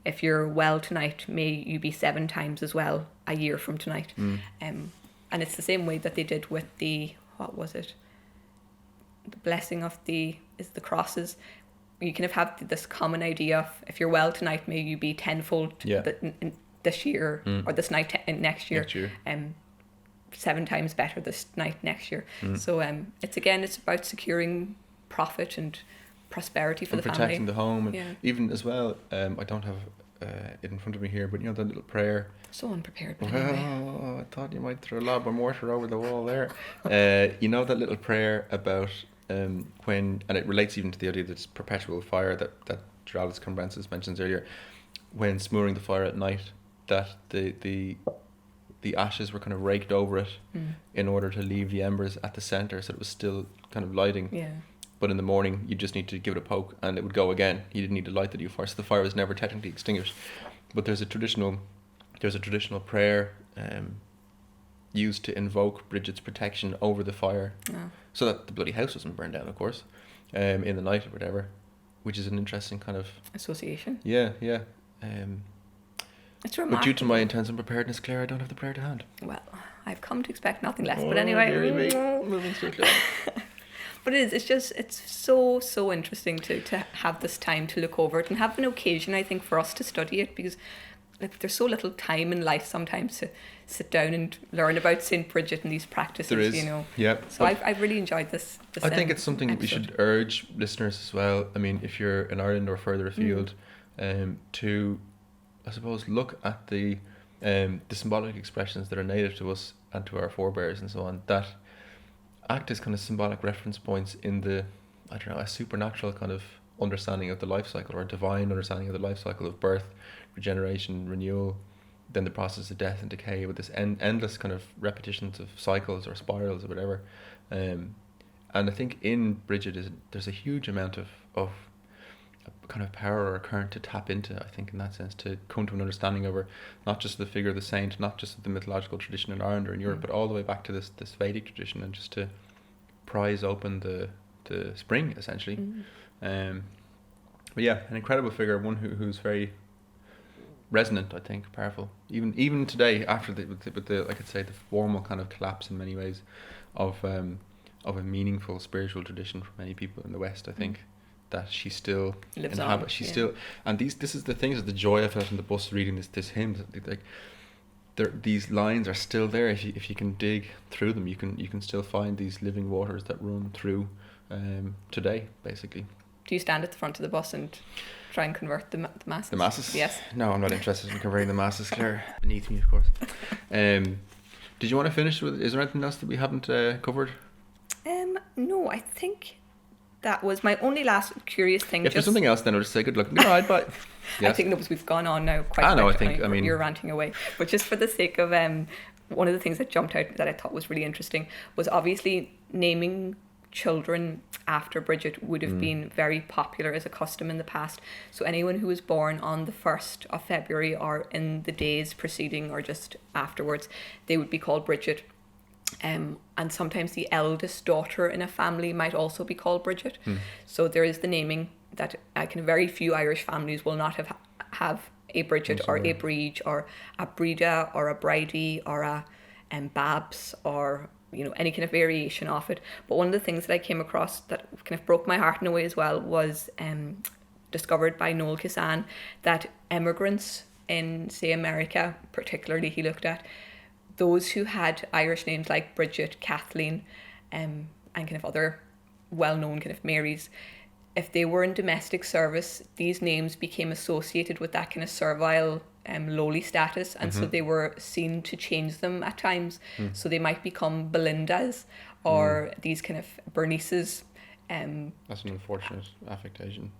If you're well tonight, may you be 7 times as well a year from tonight. And it's the same way that they did with the, what was it? The blessing of the crosses. You kind of have this common idea of, if you're well tonight, may you be tenfold this year, or this night next year. 7 times better this night next year. So it's about securing profit and prosperity for the family. Protecting the home, and Yeah. even as well, I don't have it in front of me here, but that little prayer. So unprepared. But anyway. I thought you might throw a lob of mortar over the wall there. That little prayer about when, and it relates even to the idea that it's perpetual fire that Geraldus Cambrensis mentions earlier, when smearing the fire at night, that the ashes were kind of raked over it in order to leave the embers at the centre, so it was still kind of lighting. Yeah. But in the morning, you just need to give it a poke and it would go again. You didn't need to light the new fire, so the fire was never technically extinguished. But there's a traditional prayer used to invoke Bridget's protection over the fire, so that the bloody house wasn't burned down, of course, in the night or whatever, which is an interesting kind of association. Yeah. It's remarkable. But due to my intense unpreparedness, Claire, I don't have the prayer to hand. Well, I've come to expect nothing less. But anyway, moving swiftly. But it's so interesting to have this time to look over it and have an occasion, I think, for us to study it, because like there's so little time in life sometimes to sit down and learn about St. Bridget and these practices, There is, you know. yeah. So I've really enjoyed this I think it's something we episode. should urge listeners as well. I mean, if you're in Ireland or further afield, to, I suppose, look at the symbolic expressions that are native to us and to our forebears and so on, that act as kind of symbolic reference points in the, I don't know, a supernatural kind of understanding of the life cycle, or a divine understanding of the life cycle of birth, regeneration, renewal, then the process of death and decay, with this endless kind of repetitions of cycles or spirals or whatever. And I think in Brigid there's a huge amount of kind of power or current to tap into, I think, in that sense, to come to an understanding of her, not just the figure of the saint, not just the mythological tradition in Ireland or in Europe, but all the way back to this Vedic tradition, and just to prise open the spring, essentially. But yeah, an incredible figure, one who's very resonant, I think, powerful. Even today, after with the like I'd say, the formal kind of collapse in many ways of a meaningful spiritual tradition for many people in the West, I think that she still lives on. She's still, and this is the things, the joy I felt in the bus reading this hymn. Like, these lines are still there. If you can dig through them, you can still find these living waters that run through today, basically. Do you stand at the front of the bus and try and convert the masses? The masses? Yes. No, I'm not interested in converting the masses, Claire. Beneath me, of course. Did you want to finish with, is there anything else that we haven't covered? No, I think that was my only last curious thing. If there's something else, then I'll just say good luck. Goodbye, bye. Yes. I think, no, because we've gone on now quite I quickly. think, I mean, you're ranting away. But just for the sake of one of the things that jumped out that I thought was really interesting was obviously naming children after Bridget would have been very popular as a custom in the past. So anyone who was born on the 1st of February or in the days preceding or just afterwards, they would be called Bridget. And sometimes the eldest daughter in a family might also be called Bridget. So there is the naming that very few Irish families will not have a Bridget or a Brigid or a Brida or a Bridie or a Babs or, you know, any kind of variation of it. But one of the things that I came across that kind of broke my heart in a way as well was discovered by Noel Kissan, that immigrants in, say, America, particularly he looked at, those who had Irish names like Bridget, Kathleen, and kind of other well-known kind of Marys, if they were in domestic service, these names became associated with that kind of servile, lowly status, and so they were seen to change them at times. So they might become Belindas or these kind of Bernices. That's an unfortunate affectation.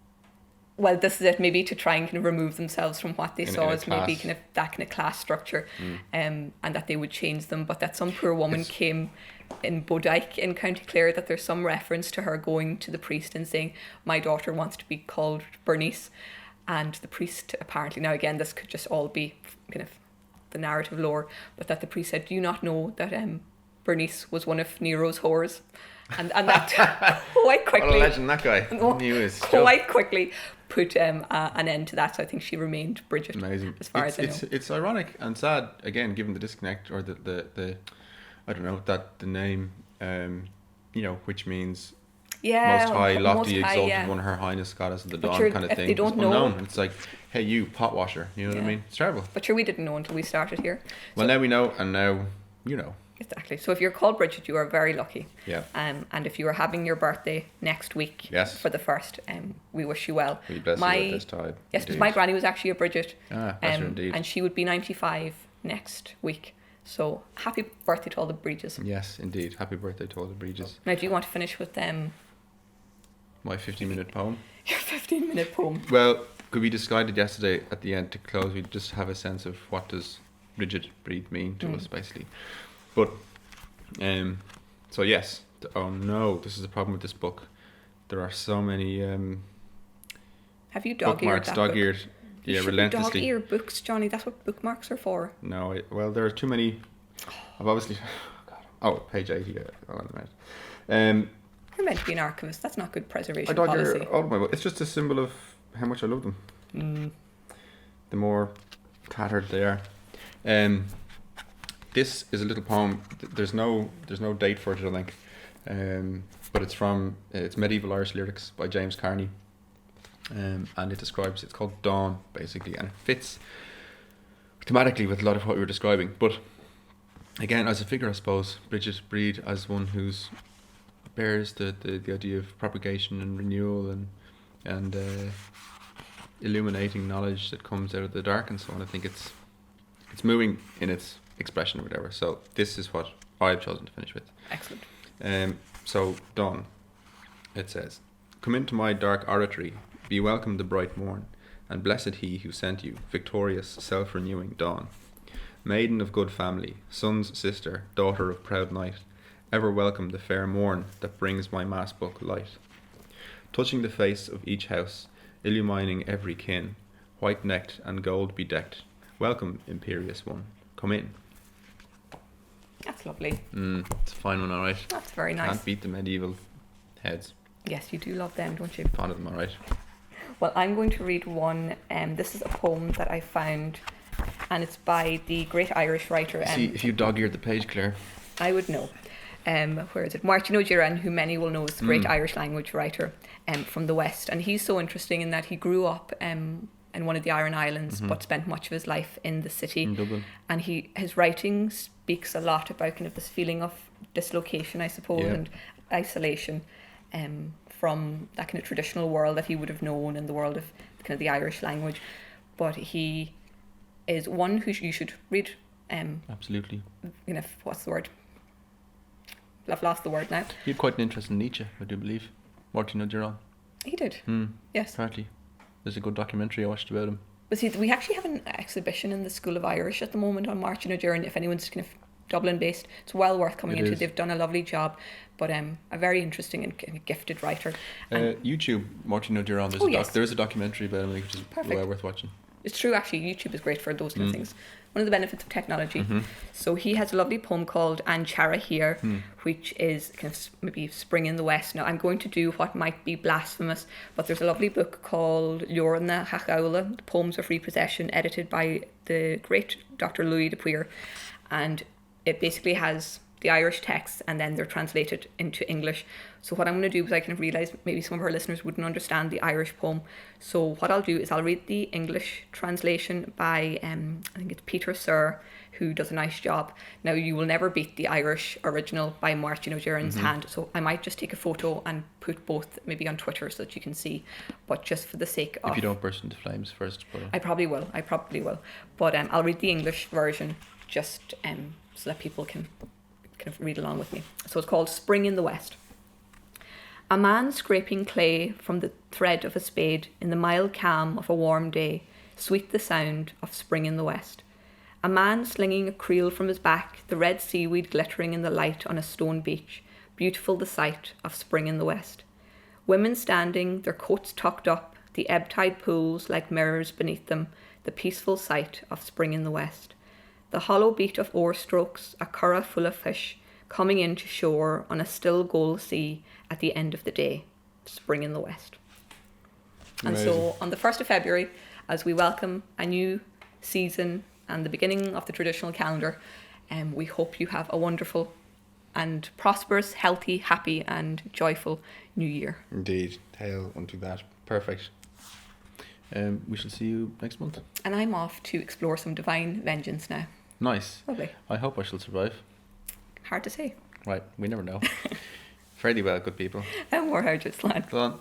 Well, this is it, maybe to try and kind of remove themselves from what they saw in a as maybe class. kind of that kind of class structure, and that they would change them, but that some poor woman came in Bodyke in County Clare, that there's some reference to her going to the priest and saying, my daughter wants to be called Bernice, and the priest apparently, now again this could just all be kind of the narrative lore, but that the priest said, do you not know that Bernice was one of Nero's whores? And that quite quickly, What a legend that guy. Knew his job. quite quickly put an end to that. So I think she remained Bridget. Amazing. As far as I know. It's ironic and sad, again, given the disconnect, or the I don't know, that the name, you know, which means most high, lofty, exalted yeah. one, Her Highness Goddess of the But Dawn sure, kind of if thing. they don't It's know- unknown. It's like, hey, you pot washer. You know what I Yeah. mean? It's terrible. But sure, we didn't know until we started here. Well, now we know, and now you know. Exactly. So if you're called Bridget, you are very lucky. Yeah. And if you are having your birthday next week, Yes. for the 1st, we wish you well. We bless you at this time. Yes, because indeed. my granny was actually a Bridget. Bless her indeed. And she would be 95 next week. So happy birthday to all the Bridges. Yes, indeed. Happy birthday to all the Bridges. Now, do you want to finish with My 15-minute poem. your 15-minute poem? Well, could we decided yesterday at the end to close, we just have a sense of what does rigid breed mean to us, basically. But, so yes, oh no, this is the problem with this book. There are so many Have you dog-eared bookmarks, that book? dog-eared, You yeah, shouldn't relentlessly. dog-ear books, Johnny. That's what bookmarks are for. No, well, there are too many. I've obviously. Oh, page 80. Hold on a minute. You're meant to be an archivist. That's not good I preservation dog policy. ear all of my books. It's just a symbol of how much I love them. The more tattered they are. This is a little poem. There's no date for it, I don't think. But it's from it's medieval Irish lyrics by James Carney. And it describes, it's called Dawn, basically, and it fits thematically with a lot of what we were describing. But again, as a figure, I suppose, Bridget Brigid as one who's bears the idea of propagation and renewal and illuminating knowledge that comes out of the dark and so on. I think it's moving in its expression or whatever. So this is what I've chosen to finish with. Excellent. So dawn, it says, "Come into my dark oratory, be welcome the bright morn, and blessed he who sent you, victorious, self-renewing dawn. Maiden of good family, son's sister, daughter of proud night, ever welcome the fair morn that brings my mass book light. Touching the face of each house, illumining every kin, white-necked and gold bedecked, welcome, imperious one, come in." That's lovely. It's a fine one, alright. That's very nice. Can't beat the medieval heads. Yes, you do love them, don't you? Fond of them, alright. Well, I'm going to read one. This is a poem that I found, and it's by the great Irish writer. See, if you dog-eared the page, Claire. I would know. Where is it? Martin O'Doohan, who many will know is the great Irish language writer from the West. And he's so interesting in that he grew up in one of the Iron Islands, but spent much of his life in the city. In Dublin. And his writing speaks a lot about kind of this feeling of dislocation, I suppose, and isolation from that kind of traditional world that he would have known in the world of kind of the Irish language. But he is one who you should read. Absolutely. You know, what's the word? I've lost the word now. He had quite an interest in Nietzsche, I do believe. Martin O'Doohan. He did. Yes. Apparently. There's a good documentary I watched about him. But see, we actually have an exhibition in the School of Irish at the moment on Martin O'Doohan. If anyone's kind of Dublin based, it's well worth coming into. They've done a lovely job, but a very interesting and gifted writer. YouTube, Martin O'Doohan, there is a documentary about him, which is well worth watching. It's true, actually. YouTube is great for those kind of things. One of the benefits of technology. So he has a lovely poem called Anchara here, which is kind of maybe Spring in the West. Now, I'm going to do what might be blasphemous, but there's a lovely book called Blúiríní Béaloidis, The Poems of Repossession, edited by the great Dr. Louis Dupuy, and it basically has the Irish texts and then they're translated into English. So what I'm going to do is I kind of realise maybe some of our listeners wouldn't understand the Irish poem. So what I'll do is I'll read the English translation by, I think it's Peter Sir, who does a nice job. Now, you will never beat the Irish original by Martin O'Doohan's hand. So I might just take a photo and put both maybe on Twitter so that you can see. But just for the sake of... If you don't burst into flames first. But I probably will. But I'll read the English version just so that people can kind of read along with me. So it's called Spring in the West. A man scraping clay from the thread of a spade in the mild calm of a warm day, sweet the sound of spring in the west. A man slinging a creel from his back, the red seaweed glittering in the light on a stone beach, beautiful the sight of spring in the west. Women standing, their coats tucked up, the ebb tide pools like mirrors beneath them, the peaceful sight of spring in the west. The hollow beat of oar strokes, a curragh full of fish, coming in to shore on a still gold sea at the end of the day. Spring in the west. Amazing. And so on the 1st of February, as we welcome a new season and the beginning of the traditional calendar, we hope you have a wonderful and prosperous, healthy, happy and joyful new year. Indeed. Hail unto that. Perfect. We shall see you next month. And I'm off to explore some divine vengeance now. Nice. Lovely. I hope I shall survive. Hard to say. Right, we never know. Fairly well, good people. And more hard just land. Go on.